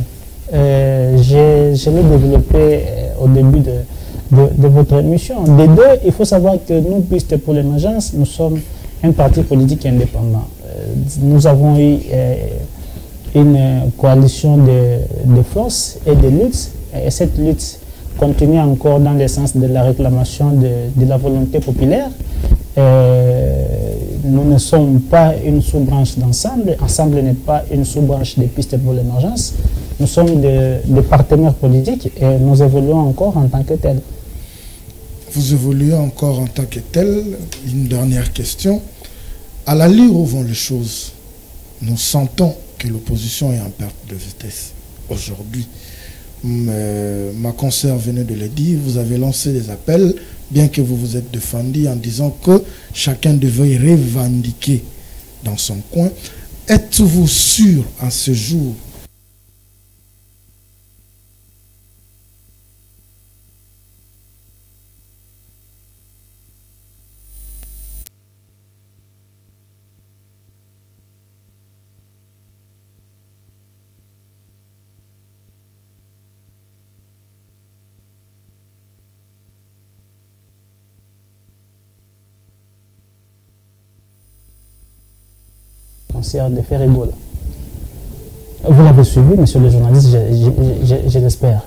je l'ai développé au début de votre émission. Des deux, il faut savoir que nous, Pistes pour l'émergence, nous sommes un parti politique indépendant. Nous avons eu une coalition de forces et de luttes, et cette lutte continue encore dans le sens de la réclamation de la volonté populaire. Nous ne sommes pas une sous-branche d'Ensemble. Ensemble n'est pas une sous-branche des Pistes pour l'émergence. Nous sommes des partenaires politiques et nous évoluons encore en tant que tels. Vous évoluez encore en tant que tel. Une dernière question. À l'allure où vont les choses, nous sentons que l'opposition est en perte de vitesse aujourd'hui. Ma consoeur venait de le dire, vous avez lancé des appels, bien que vous vous êtes défendu en disant que chacun devait revendiquer dans son coin. Êtes-vous sûr en ce jour ? De Ferrigola. Vous l'avez suivi, monsieur le journaliste, je l'espère.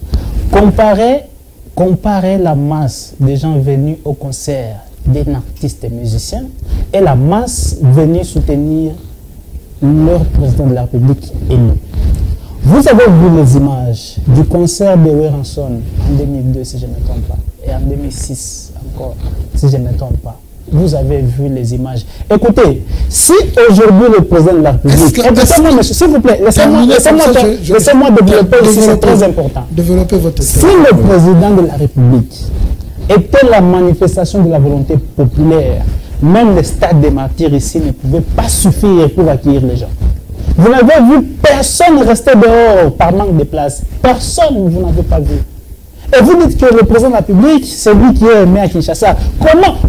Comparez la masse des gens venus au concert d'un artiste et musicien et la masse venue soutenir leur président de la République élu. Vous avez vu les images du concert de Werenson en 2002, si je ne me trompe pas, et en 2006 encore, si je ne me trompe pas. Vous avez vu les images. Écoutez, si aujourd'hui le président de la République... Écoutez-moi, monsieur, s'il vous plaît, laissez-moi développer ici, c'est très important. Développez votre... Si le président de la République était la manifestation de la volonté populaire, même le stade des martyrs ici ne pouvait pas suffire pour accueillir les gens. Vous n'avez vu personne rester dehors par manque de place. Personne, vous n'avez pas vu. Et vous dites que le président de la République, c'est lui qui est aimé à Kinshasa.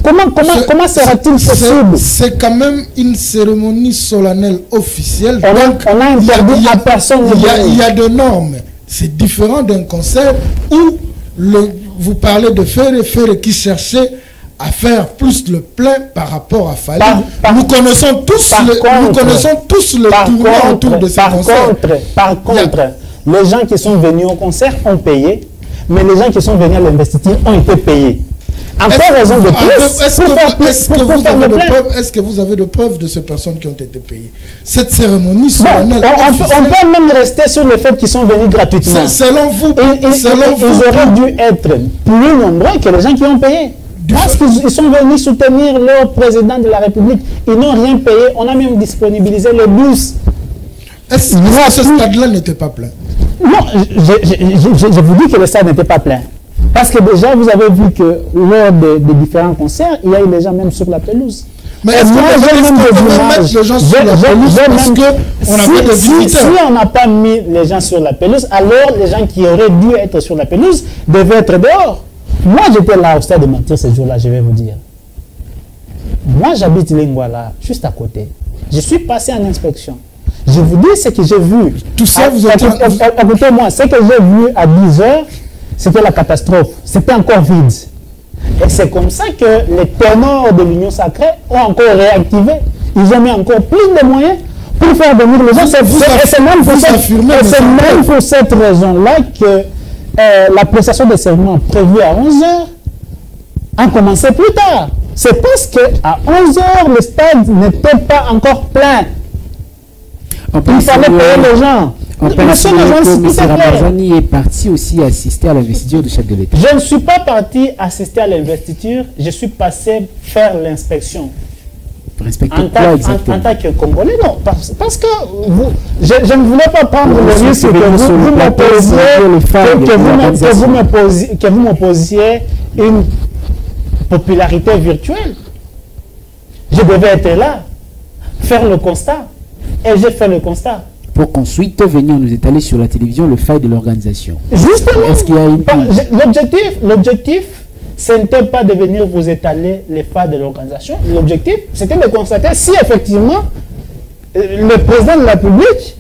Comment sera-t-il possible? C'est quand même une cérémonie solennelle officielle. On a interdit à personne. Il y a des normes. C'est différent d'un concert où vous parlez de Ferre qui cherchait à faire plus le plein par rapport à Fali. Nous connaissons tous le tournoi autour de ce concert. Par contre, les gens qui sont venus au concert ont payé. Mais les gens qui sont venus à l'investiture ont été payés. Encore raison de plus. Est-ce que vous avez de preuves de ces personnes qui ont été payées? Cette cérémonie solennelle. On peut même rester sur le fait qu'ils sont venus gratuitement. Selon vous, ils auraient dû être plus nombreux que les gens qui ont payé. Parce qu'ils sont venus soutenir leur président de la République. Ils n'ont rien payé. On a même disponibilisé les bus. Est-ce que ce stade-là n'était pas plein? Non, je vous dis que le stade n'était pas plein. Parce que déjà, vous avez vu que lors des différents concerts, il y a eu les gens même sur la pelouse. Mais est-ce qu'on peut mettre les gens sur la pelouse parce qu'on avait des visiteurs? Si on n'a pas mis les gens sur la pelouse, alors les gens qui auraient dû être sur la pelouse devaient être dehors. Moi, j'étais là au stade de Martyrs ce jour-là, je vais vous dire. Moi, j'habite Lingwala, juste à côté. Je suis passé en inspection. Je vous dis ce que j'ai vu. Tout ça, vous êtes... Écoutez-moi, ce que j'ai vu à 10 heures, c'était la catastrophe. C'était encore vide. Et c'est comme ça que les ténors de l'Union sacrée ont encore réactivé. Ils ont mis encore plus de moyens pour faire venir les gens. C'est même pour cette raison-là que la prestation de serment prévue à 11 heures a commencé plus tard. C'est parce qu'à 11 heures, le stade n'était pas encore plein. Il fallait payer les gens. Monsieur Ramazani est parti aussi assister à l'investiture du chef de l'État. Je ne suis pas parti assister à l'investiture, je suis passé faire l'inspection. En tant que Congolais, non. Parce que je ne voulais pas prendre le risque que vous m'opposiez une popularité virtuelle. Je devais être là, faire le constat. Et j'ai fait le constat. Pour qu'ensuite venir nous étaler sur la télévision le faille de l'organisation. Justement. Est-ce qu'il y a une... L'objectif, ce n'était pas de venir vous étaler les failles de l'organisation. L'objectif, c'était de constater si effectivement le président de la République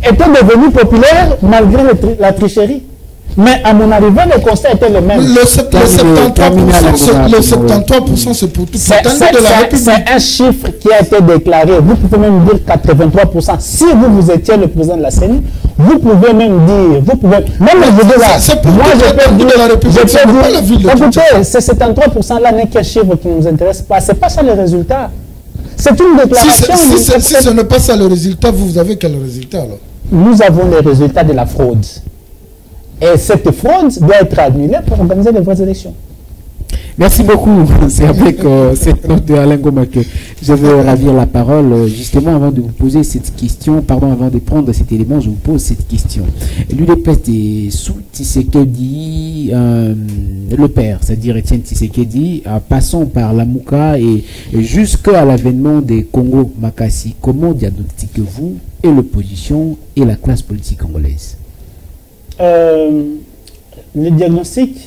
était devenu populaire malgré la tricherie. Mais à mon arrivée, le constat était le même. Le 73%, c'est pour tout. C'est un chiffre qui a été déclaré. Vous pouvez même dire 83%. Si vous étiez le président de la CENI, vous pouvez même dire, c'est pour moi, je peux dire, écoutez, ces 73%-là n'est qu'un chiffre qui ne nous intéresse pas. C'est pas ça le résultat. C'est une déclaration. Si ce n'est pas ça le résultat, vous avez quel résultat alors? Nous avons les résultats de la fraude. Et cette fraude doit être annulée pour organiser les vraies élections. Merci beaucoup. C'est avec cette note de Alain Goma que je vais ravir la parole. Justement, avant de vous poser cette question, pardon, avant de prendre cet élément, je vous pose cette question. L'UDPS est sous Tshisekedi, le père, c'est-à-dire Etienne Tshisekedi, passant par la Mouka et jusqu'à l'avènement des Congo Makassi. Comment diagnostiquez-vous et l'opposition et la classe politique congolaise? Le diagnostic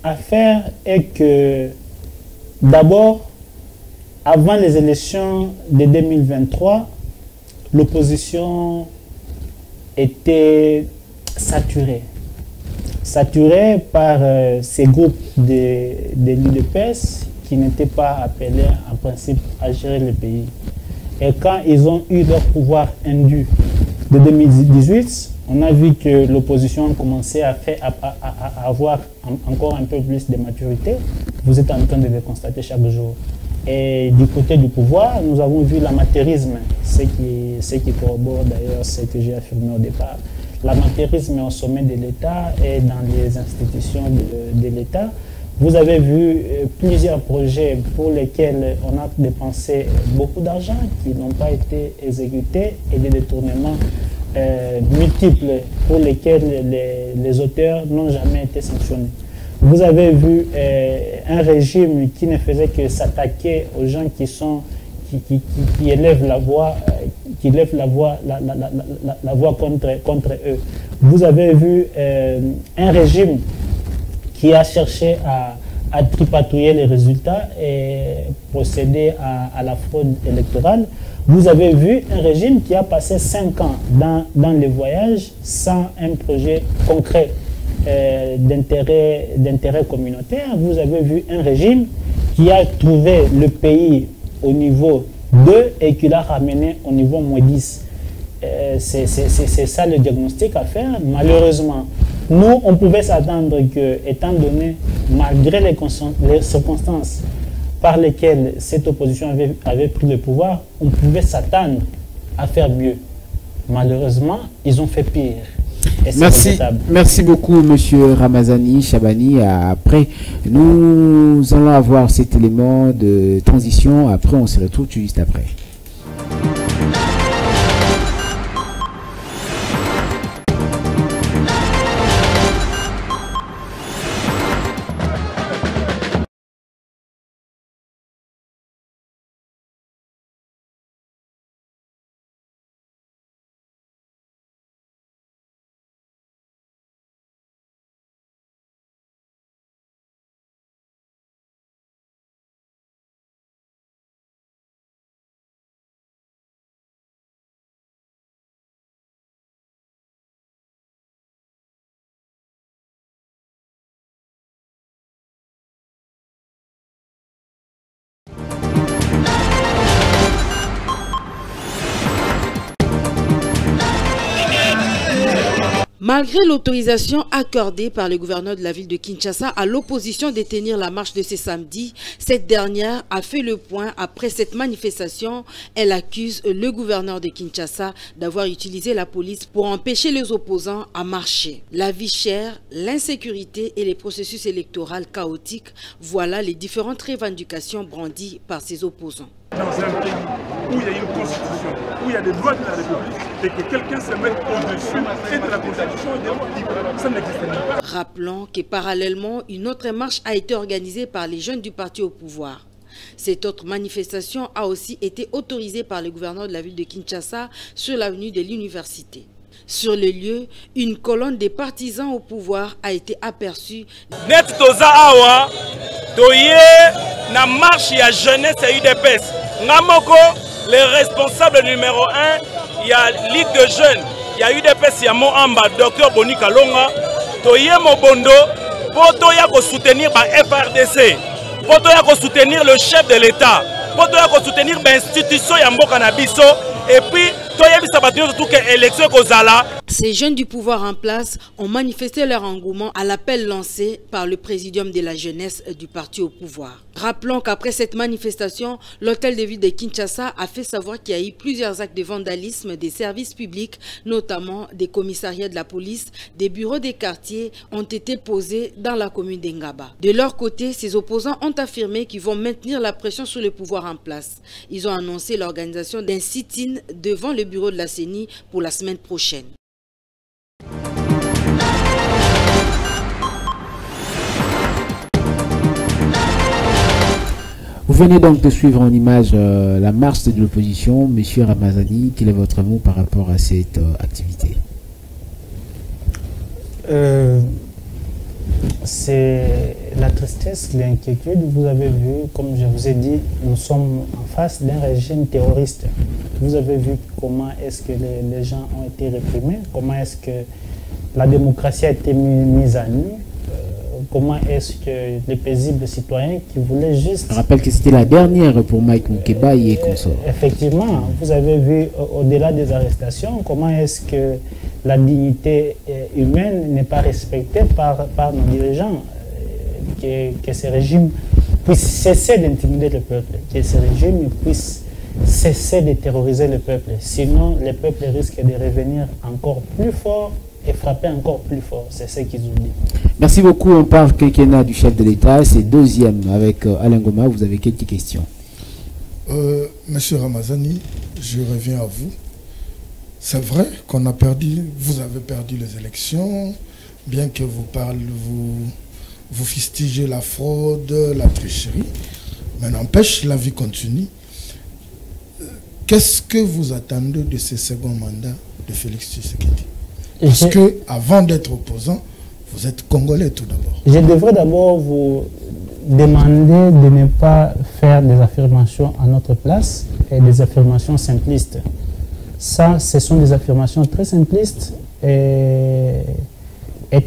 à faire est que d'abord, avant les élections de 2023, l'opposition était saturée. Saturée par ces groupes de l'UDPS qui n'étaient pas appelés en principe à gérer le pays. Et quand ils ont eu leur pouvoir indu de 2018, on a vu que l'opposition commençait à avoir encore un peu plus de maturité. Vous êtes en train de le constater chaque jour. Et du côté du pouvoir, nous avons vu l'amateurisme, ce qui corrobore d'ailleurs ce que j'ai affirmé au départ. L'amateurisme au sommet de l'État et dans les institutions de l'État. Vous avez vu plusieurs projets pour lesquels on a dépensé beaucoup d'argent qui n'ont pas été exécutés et des détournements multiples pour lesquels les auteurs n'ont jamais été sanctionnés. Vous avez vu un régime qui ne faisait que s'attaquer aux gens qui élèvent la voix, la voix contre eux. Vous avez vu un régime qui a cherché à tripatouiller les résultats et procéder à la fraude électorale. Vous avez vu un régime qui a passé 5 ans dans les voyages sans un projet concret d'intérêt communautaire. Vous avez vu un régime qui a trouvé le pays au niveau 2 et qui l'a ramené au niveau -10. C'est ça le diagnostic à faire. Malheureusement, nous, on pouvait s'attendre que, étant donné, malgré les circonstances par lesquelles cette opposition avait pris le pouvoir, on pouvait s'attendre à faire mieux. Malheureusement, ils ont fait pire. Merci beaucoup, Monsieur Ramazani Chabani. Après, nous allons avoir cet élément de transition. Après, on se retrouve juste après. Malgré l'autorisation accordée par le gouverneur de la ville de Kinshasa à l'opposition de tenir la marche de ce samedi, cette dernière a fait le point après cette manifestation. Elle accuse le gouverneur de Kinshasa d'avoir utilisé la police pour empêcher les opposants à marcher. La vie chère, l'insécurité et les processus électoraux chaotiques, voilà les différentes revendications brandies par ces opposants. Dans un pays où il y a une constitution, où il y a des lois de la République, et que quelqu'un se mette au-dessus et de la constitution et des lois libres, ça n'existe pas. Rappelons que parallèlement, une autre marche a été organisée par les jeunes du parti au pouvoir. Cette autre manifestation a aussi été autorisée par le gouverneur de la ville de Kinshasa sur l'avenue de l'université. Sur le lieu, une colonne des partisans au pouvoir a été aperçue. Net toza awa toye na marche ya jeunesse et UDPS. Ngamoko, le responsable numéro 1, il y a Ligue de jeunes il y a eu des PCMO en bas, docteur Boni Kalonga, Toye Mobondo, pour Toya soutenir la FRDC, pour Toya soutenir le chef de l'État, pour Toya soutenir l'institution Yambo Canabiso, et puis Toya Bisabatino surtout que l'élection Kozala. Ces jeunes du pouvoir en place ont manifesté leur engouement à l'appel lancé par le présidium de la jeunesse du parti au pouvoir. Rappelons qu'après cette manifestation, l'hôtel de ville de Kinshasa a fait savoir qu'il y a eu plusieurs actes de vandalisme des services publics, notamment des commissariats de la police, des bureaux des quartiers ont été posés dans la commune d'Engaba. De leur côté, ces opposants ont affirmé qu'ils vont maintenir la pression sur le pouvoir en place. Ils ont annoncé l'organisation d'un sit-in devant le bureau de la CENI pour la semaine prochaine. Vous venez donc de suivre en image la marche de l'opposition. Monsieur Ramazani, quel est votre mot par rapport à cette activité? C'est la tristesse, l'inquiétude. Vous avez vu, comme je vous ai dit, nous sommes en face d'un régime terroriste. Vous avez vu comment est-ce que les gens ont été réprimés, comment est-ce que la démocratie a été mise à nu, comment est-ce que les paisibles citoyens qui voulaient juste... Je rappelle que c'était la dernière pour Mike Moukeba et consorts. Effectivement, vous avez vu au-delà des arrestations, comment est-ce que la dignité humaine n'est pas respectée par nos dirigeants, que ces régimes puissent cesser d'intimider le peuple, que ces régimes puissent cesser de terroriser le peuple. Sinon, le peuple risque de revenir encore plus fort et frapper encore plus fort. C'est ce qu'ils oublient. Merci beaucoup. On parle quinquennat du chef de l'État. C'est deuxième avec Alain Goma. Vous avez quelques questions. Monsieur Ramazani, je reviens à vous. C'est vrai qu'on a perdu, vous avez perdu les élections, bien que vous fustigez la fraude, la tricherie, mais n'empêche, la vie continue. Qu'est-ce que vous attendez de ce second mandat de Félix Tshisekedi? Parce que avant d'être opposant, vous êtes Congolais tout d'abord. Je devrais d'abord vous demander de ne pas faire des affirmations à notre place et des affirmations simplistes. Ça, ce sont des affirmations très simplistes et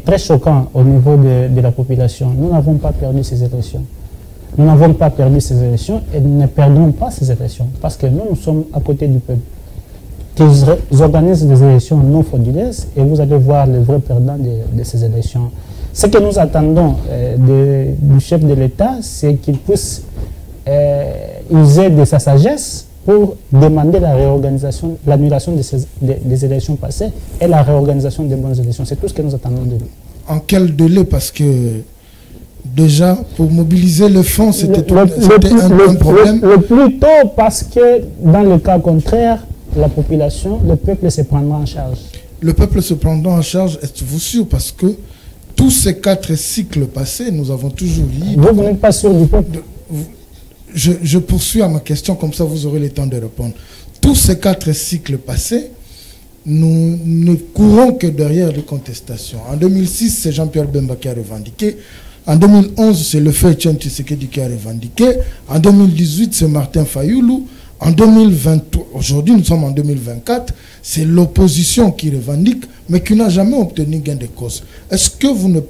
très choquantes au niveau de la population. Nous n'avons pas perdu ces élections. Nous n'avons pas perdu ces élections et nous ne perdrons pas ces élections parce que nous sommes à côté du peuple. Qu'ils organisent des élections non frauduleuses et vous allez voir le vrai perdant de ces élections. Ce que nous attendons du chef de l'État, c'est qu'il puisse user de sa sagesse pour demander la réorganisation, l'annulation des élections passées et la réorganisation des bonnes élections. C'est tout ce que nous attendons de lui. En quel délai? Parce que déjà, pour mobiliser le fonds, c'était un problème. Le plus tôt, parce que dans le cas contraire, la population, le peuple se prendra en charge. Le peuple se prendra en charge, êtes-vous sûr? Parce que tous ces 4 cycles passés, nous avons toujours eu... Vous n'êtes pas sûr du peuple? Je poursuis à ma question, comme ça vous aurez le temps de répondre. Tous ces 4 cycles passés, nous ne courons que derrière les contestations. En 2006, c'est Jean-Pierre Bemba qui a revendiqué. En 2011, c'est le fait Etienne Tshisekedi qui a revendiqué. En 2018, c'est Martin Fayoulou. En 2023, aujourd'hui nous sommes en 2024, c'est l'opposition qui revendique, mais qui n'a jamais obtenu gain de cause. Est-ce que vous ne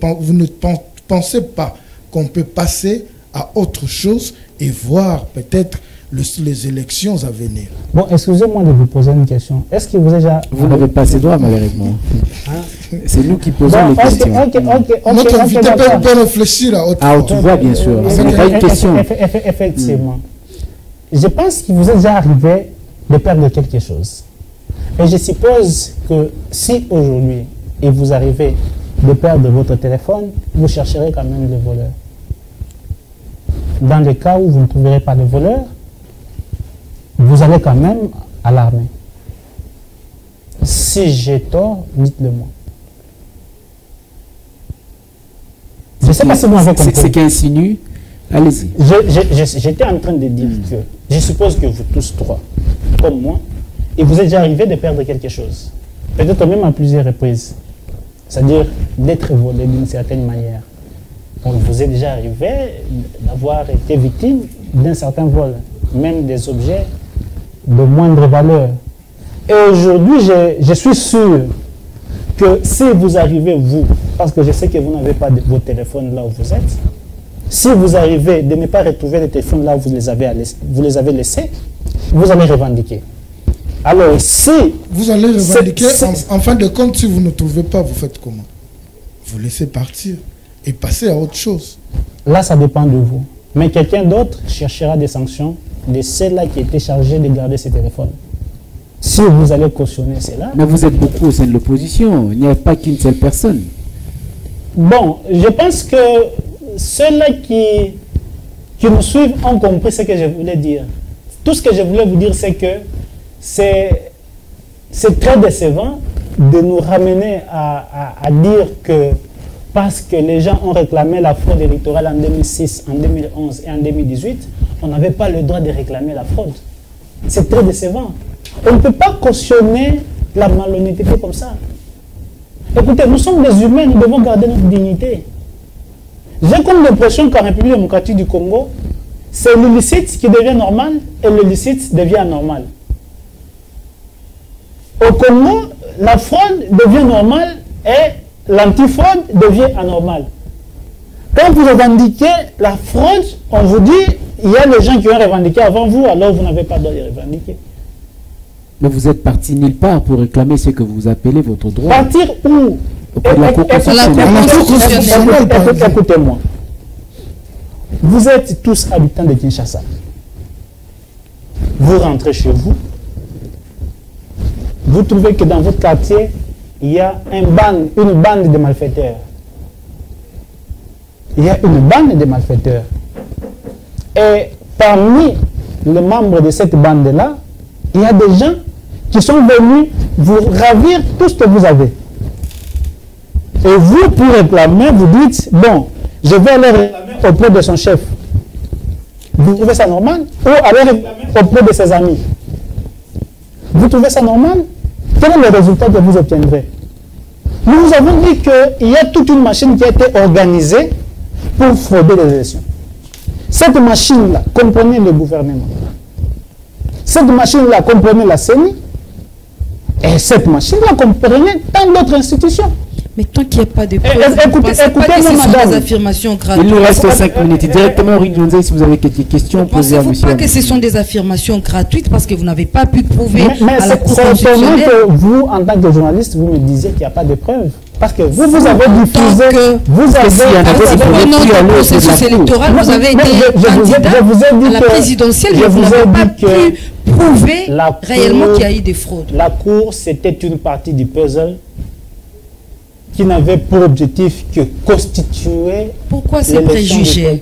pensez pas qu'on peut passer à autre chose et voir peut-être les élections à venir? Bon, excusez-moi de vous poser une question. Est-ce que vous avez déjà... Vous n'avez pas ces droits, malheureusement. Hein? C'est nous qui posons les questions. Notre invité peut réfléchir à autre chose. À haute voix, bien sûr. Ce n'est pas une question. Effectivement. Je pense qu'il vous est déjà arrivé de perdre quelque chose. Et je suppose que si aujourd'hui, il vous arrivait de perdre votre téléphone, vous chercherez quand même le voleur. Dans le cas où vous ne trouverez pas de voleur, vous allez quand même à l'armée. Si j'ai tort, dites-le moi. Je ne sais pas si vous m'avez compris. C'est qu'insinue. Allez-y. J'étais en train de dire que je suppose que vous tous trois, comme moi, il vous est déjà arrivé de perdre quelque chose. Peut-être même à plusieurs reprises. C'est-à-dire d'être volé d'une certaine manière. Donc, vous est déjà arrivé d'avoir été victime d'un certain vol, même des objets de moindre valeur. Et aujourd'hui, je suis sûr que si vous arrivez, vous, parce que je sais que vous n'avez pas vos téléphones là où vous êtes, si vous arrivez de ne pas retrouver les téléphones là où vous les avez laissés, vous allez revendiquer. Alors, si... Vous allez revendiquer, en fin de compte, si vous ne trouvez pas, vous faites comment? Vous laissez partir et passer à autre chose. Là, ça dépend de vous. Mais quelqu'un d'autre cherchera des sanctions de ceux-là qui étaient chargés de garder ces téléphones. Si vous allez cautionner cela... Mais vous êtes beaucoup au sein de l'opposition. Il n'y a pas qu'une seule personne. Bon, je pense que ceux-là qui nous suivent ont compris ce que je voulais dire. Tout ce que je voulais vous dire, c'est que c'est très décevant de nous ramener à dire que parce que les gens ont réclamé la fraude électorale en 2006, en 2011 et en 2018, on n'avait pas le droit de réclamer la fraude. C'est très décevant. On ne peut pas cautionner la malhonnêteté comme ça. Écoutez, nous sommes des humains, nous devons garder notre dignité. J'ai comme l'impression qu'en République démocratique du Congo, c'est l'illicite qui devient normal et le licite devient anormal. Au Congo, la fraude devient normale et l'antifraude devient anormale. Quand vous revendiquez la fraude, on vous dit, il y a des gens qui ont revendiqué avant vous, alors vous n'avez pas le droit de revendiquer. Mais vous êtes parti nulle part pour réclamer ce que vous appelez votre droit. Partir où? Écoutez-moi. Vous êtes tous habitants de Kinshasa. Vous rentrez chez vous. Vous trouvez que dans votre quartier, il y a une bande de malfaiteurs. Il y a une bande de malfaiteurs. Et parmi les membres de cette bande-là, il y a des gens qui sont venus vous ravir tout ce que vous avez. Et vous, pour réclamer, vous dites, bon, je vais aller réclamer auprès de son chef. Vous trouvez ça normal? Ou aller réclamer auprès de ses amis? Vous trouvez ça normal? Quel est le résultat que vous obtiendrez? Nous vous avons dit qu'il y a toute une machine qui a été organisée pour frauder les élections. Cette machine-là comprenait le gouvernement. Cette machine-là comprenait la CENI. Et cette machine-là comprenait tant d'autres institutions. Mais tant qu'il n'y a pas de preuves, écoutez-moi, madame. Des affirmations gratuites. Il nous reste 5 minutes. Directement, Rinjonze, si vous avez quelques questions, posez à monsieur. Pas que ce sont des affirmations gratuites parce que vous n'avez pas pu prouver à la Cour constitutionnelle. C'est étonnant que vous, en tant que journaliste, vous me disiez qu'il n'y a pas de preuves. Parce que vous avez diffusé... Vous avez... processus électoral, vous avez été candidat à la présidentielle, mais vous n'avez pas pu prouver réellement qu'il y a eu des fraudes. La Cour, c'était une partie du puzzle qui n'avait pour objectif que constituer... Pourquoi ces préjugés?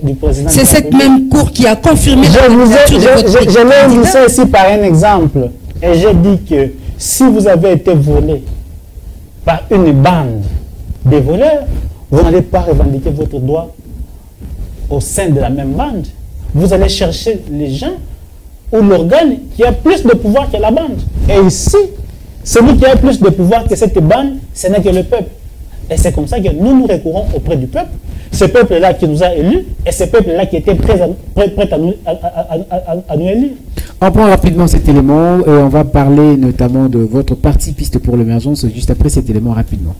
C'est cette même Cour qui a confirmé la candidature de votre candidat. Je l'ai initié ici par un exemple. Et j'ai dit que si vous avez été volé par une bande de voleurs, vous n'allez pas revendiquer votre droit au sein de la même bande. Vous allez chercher les gens ou l'organe qui a plus de pouvoir que la bande. Et ici, celui qui a plus de pouvoir que cette bande, ce n'est que le peuple. Et c'est comme ça que nous nous recourons auprès du peuple, ce peuple-là qui nous a élus, et ce peuple-là qui était prêt à nous élire. On prend rapidement cet élément et on va parler notamment de votre parti Piste pour l'émergence juste après cet élément rapidement.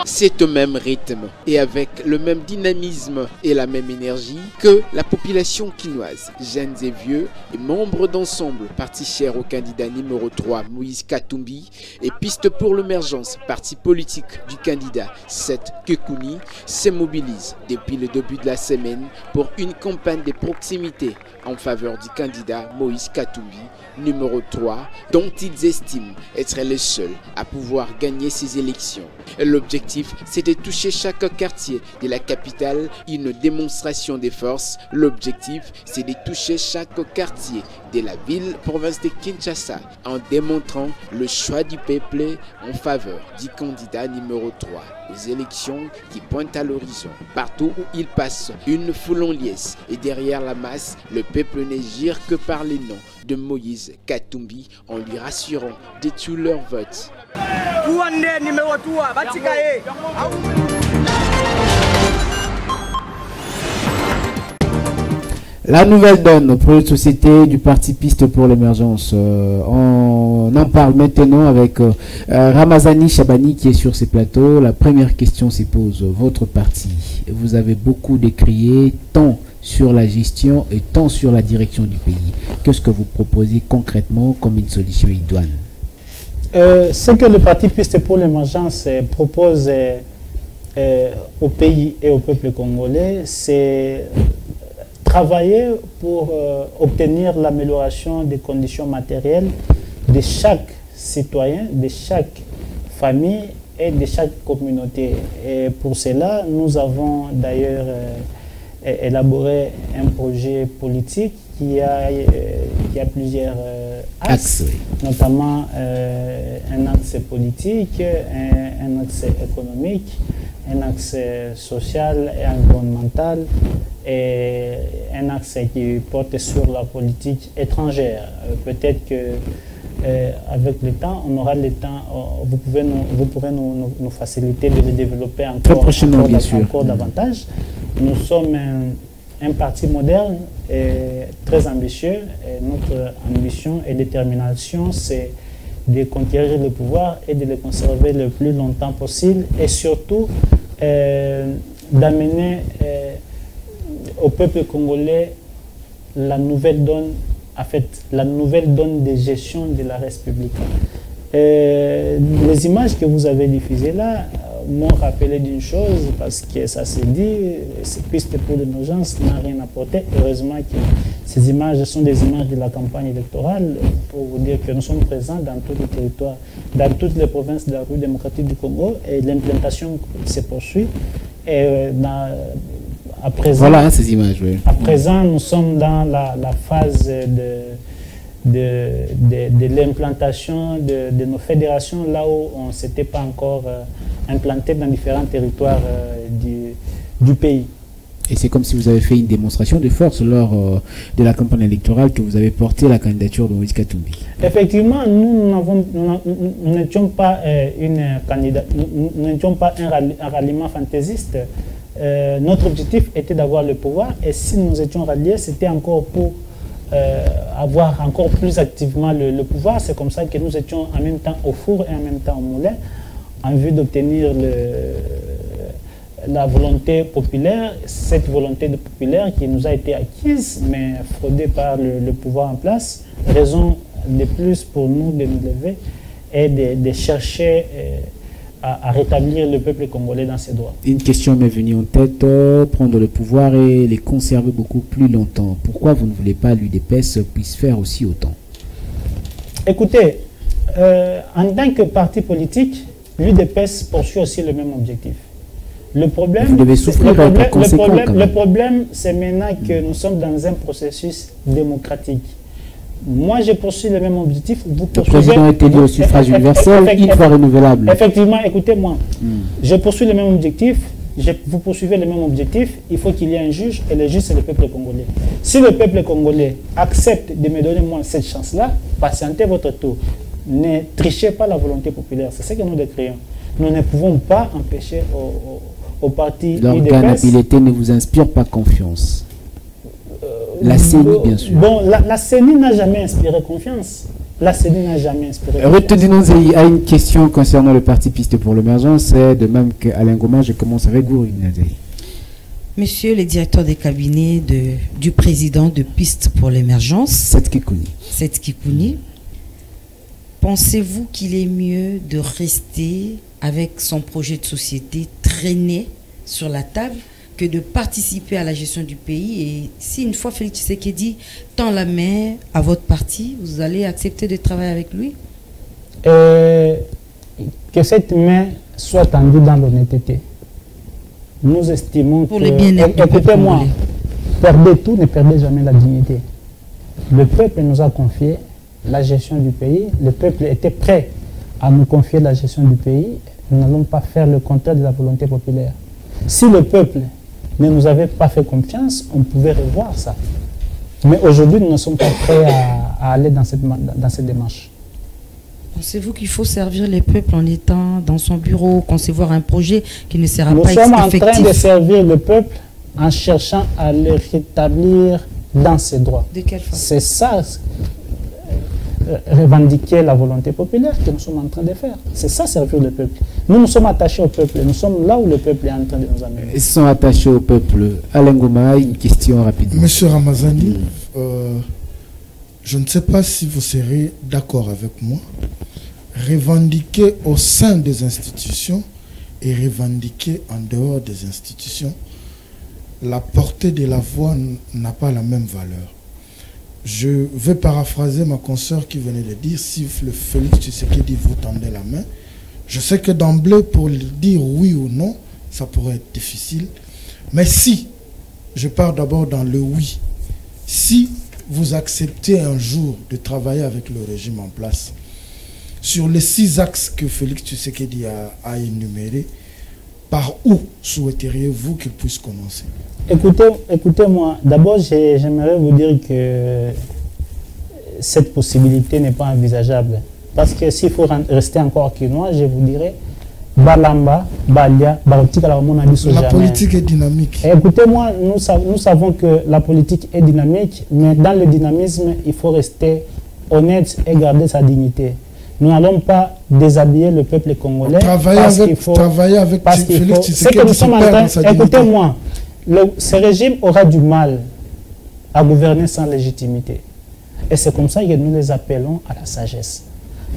C'est au même rythme et avec le même dynamisme et la même énergie que la population quinoise, jeunes et vieux et membres d'ensemble, parti cher au candidat numéro 3 Moïse Katumbi et Piste pour l'émergence, parti politique du candidat 7 Kekuni, se mobilisent depuis le début de la semaine pour une campagne de proximité en faveur du candidat Moïse Katumbi numéro 3, dont ils estiment être les seuls à pouvoir gagner ces élections. L'objectif, c'est de toucher chaque quartier de la capitale, une démonstration de force. L'objectif, c'est de toucher chaque quartier de la ville-province de Kinshasa en démontrant le choix du peuple en faveur du candidat numéro 3 aux élections qui pointent à l'horizon. Partout où il passe, une foule en liesse et derrière la masse, le peuple ne gire que par les noms de Moïse Katumbi en lui rassurant de tout leur vote. La nouvelle donne pour une société du parti Piste pour l'émergence. On en parle maintenant avec Ramazani Chabani qui est sur ces plateaux. La première question se pose. Votre parti, vous avez beaucoup décrié tant sur la gestion et tant sur la direction du pays. Qu'est-ce que vous proposez concrètement comme une solution idoine? Ce que le parti Piste pour l'émergence propose au pays et au peuple congolais, c'est travailler pour obtenir l'amélioration des conditions matérielles de chaque citoyen, de chaque famille et de chaque communauté. Et pour cela, nous avons d'ailleurs élaboré un projet politique qui a plusieurs axes, notamment un axe politique, un axe économique, un axe social et environnemental et un axe qui porte sur la politique étrangère. Peut-être que avec le temps, on aura le temps, vous pourrez nous faciliter de le développer encore davantage. Nous sommes un parti moderne et très ambitieux. Et notre ambition et détermination, c'est de conquérir le pouvoir et de le conserver le plus longtemps possible et surtout d'amener au peuple congolais la nouvelle donne, en fait, la nouvelle donne de gestion de la République. Les images que vous avez diffusées là m'ont rappelé d'une chose, parce que ça s'est dit, ces pistes pour l'émergence n'a rien apporté. Heureusement que ces images sont des images de la campagne électorale, pour vous dire que nous sommes présents dans tous les territoires, dans toutes les provinces de la République démocratique du Congo, et l'implantation se poursuit. Et à présent, voilà ces images. Oui. À présent, nous sommes dans la phase de l'implantation de nos fédérations, là où on ne s'était pas encore implanté dans différents territoires du pays. Et c'est comme si vous avez fait une démonstration de force lors de la campagne électorale que vous avez porté la candidature de Moïse Katumbi. Effectivement, nous n'étions pas un ralliement fantaisiste. Notre objectif était d'avoir le pouvoir, et si nous étions ralliés, c'était encore pour avoir encore plus activement le pouvoir. C'est comme ça que nous étions en même temps au four et en même temps au moulin, en vue d'obtenir la volonté populaire, cette volonté populaire qui nous a été acquise, mais fraudée par le pouvoir en place. Raison de plus pour nous de nous lever et de chercher à rétablir le peuple congolais dans ses droits. Une question m'est venue en tête, prendre le pouvoir et les conserver beaucoup plus longtemps. Pourquoi vous ne voulez pas l'UDPS puisse faire aussi autant? Écoutez, en tant que parti politique, l'UDPS poursuit aussi le même objectif. Le problème, vous devez souffrir le problème, c'est maintenant que nous sommes dans un processus démocratique. Moi, je poursuis le même objectif. Vous le président est élu au suffrage universel, une fois renouvelable. Effectivement, écoutez-moi. Je poursuis le même objectif. Vous poursuivez le même objectif. Il faut qu'il y ait un juge, et le juge, c'est le peuple congolais. Si le peuple congolais accepte de me donner moi cette chance-là, patientez votre tour. Ne trichez pas la volonté populaire. C'est ce que nous décrions. Nous ne pouvons pas empêcher au parti l'organe habilité ne vous inspire pas confiance. La CENI, bien sûr. Bon, la CENI n'a jamais inspiré confiance. La CENI n'a jamais inspiré confiance. Retenons à une question concernant le parti Piste pour l'émergence. De même qu'Alain Goma, je commence avec vous. Monsieur le directeur des cabinets du président de Piste pour l'émergence, Seth Kikouni, pensez-vous qu'il est mieux de rester avec son projet de société traîné sur la table que de participer à la gestion du pays? Et si une fois Félix Tshisekedi tend la main à votre parti, vous allez accepter de travailler avec lui? Que cette main soit tendue dans l'honnêteté. Nous estimons pour le bien-être. Écoutez-moi, perdez tout, ne perdez jamais la dignité. Le peuple nous a confié la gestion du pays. Le peuple était prêt à nous confier la gestion du pays. Nous n'allons pas faire le contraire de la volonté populaire. Si le peuple ne nous avait pas fait confiance, on pouvait revoir ça. Mais aujourd'hui, nous ne sommes pas prêts à aller dans cette démarche. Pensez-vous qu'il faut servir les peuples en étant dans son bureau, concevoir un projet qui ne sera pas effectif? Nous sommes en train de servir le peuple en cherchant à leur rétablir dans ses droits. De quelle façon? C'est ça, revendiquer la volonté populaire que nous sommes en train de faire. C'est ça, servir le peuple. Nous sommes attachés au peuple. Nous sommes là où le peuple est en train de nous amener. Ils sont attachés au peuple. Alain Ngoma, une question rapidement. Monsieur Ramazani, je ne sais pas si vous serez d'accord avec moi. Revendiquer au sein des institutions et revendiquer en dehors des institutions, la portée de la voix n'a pas la même valeur. Je vais paraphraser ma consoeur qui venait de dire, si le Félix Tshisekedi vous tendait la main, je sais que d'emblée, pour dire oui ou non, ça pourrait être difficile. Mais si, je pars d'abord dans le oui, si vous acceptez un jour de travailler avec le régime en place, sur les 6 axes que Félix Tshisekedi a énumérés, par où souhaiteriez-vous qu'il puisse commencer? Écoutez-moi, d'abord j'aimerais vous dire que cette possibilité n'est pas envisageable. Parce que s'il faut rester encore quinois, je vous dirais, Balamba, Balia, la politique est dynamique. Écoutez-moi, nous savons que la politique est dynamique, mais dans le dynamisme, il faut rester honnête et garder sa dignité. Nous n'allons pas déshabiller le peuple congolais. Travailler avec Félix Tshisekedi, écoutez-moi, ce régime aura du mal à gouverner sans légitimité. Et c'est comme ça que nous les appelons à la sagesse.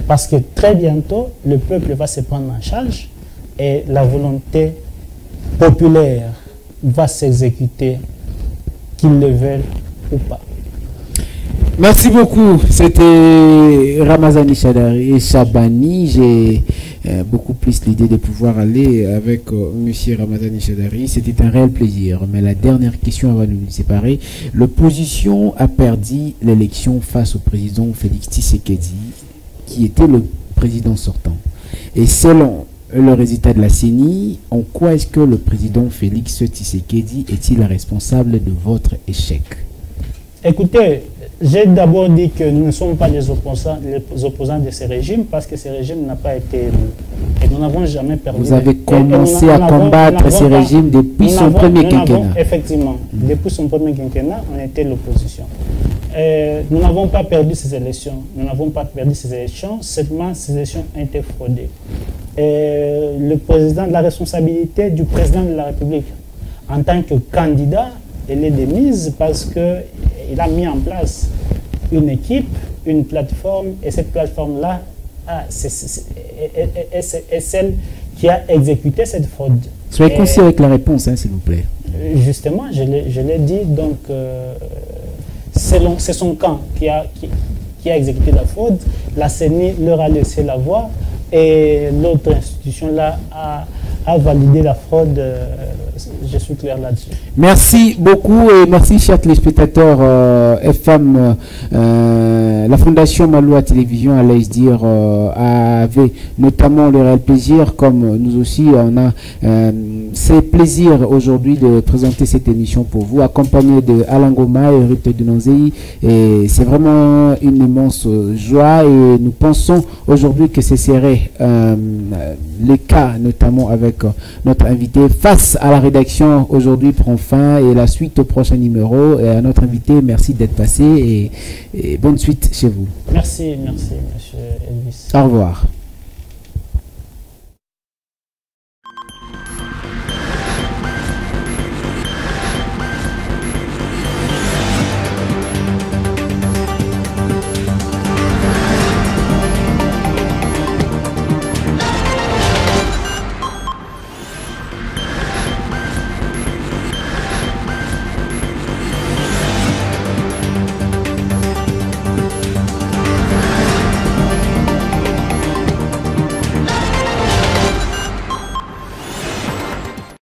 Parce que très bientôt, le peuple va se prendre en charge et la volonté populaire va s'exécuter, qu'ils le veulent ou pas. Merci beaucoup. C'était Ramazani Chabani. J'ai beaucoup plus l'idée de pouvoir aller avec Monsieur Ramazani Chadari. C'était un réel plaisir. Mais la dernière question avant de nous séparer. L'opposition a perdu l'élection face au président Félix Tshisekedi, qui était le président sortant. Et selon le résultat de la CENI, en quoi est-ce que le président Félix Tshisekedi est-il responsable de votre échec? Écoutez, j'ai d'abord dit que nous ne sommes pas les opposants de ce régime parce que ce régime n'a pas été élu. Et nous n'avons jamais perdu. Vous avez commencé à combattre ce régime depuis son premier quinquennat. Effectivement, depuis son premier quinquennat, on était l'opposition. Nous n'avons pas perdu ces élections. Nous n'avons pas perdu ces élections, seulement ces élections ont été fraudées. Le président, la responsabilité du président de la République en tant que candidat, elle est démise parce qu'il a mis en place une équipe, une plateforme, et cette plateforme-là est celle qui a exécuté cette fraude. Soyez concis avec la réponse, hein, s'il vous plaît. Justement, je l'ai dit, donc c'est son camp qui a exécuté la fraude. La CENI leur a laissé la voie et l'autre institution-là a validé la fraude. Je suis clair là-dessus. Merci beaucoup et merci chers téléspectateurs FM. La Fondation Maloua Télévision, allais dire, avait notamment le réel plaisir, comme nous aussi, on a ce plaisir aujourd'hui de présenter cette émission pour vous, accompagné de Alain Ngoma et Ruth Denonzei. Et c'est vraiment une immense joie et nous pensons aujourd'hui que ce serait le cas, notamment avec notre invité. Face à la rédaction, aujourd'hui prend fin et la suite au prochain numéro. Et à notre invité, merci d'être passé et bonne suite chez vous. Merci, monsieur Elvis. Au revoir.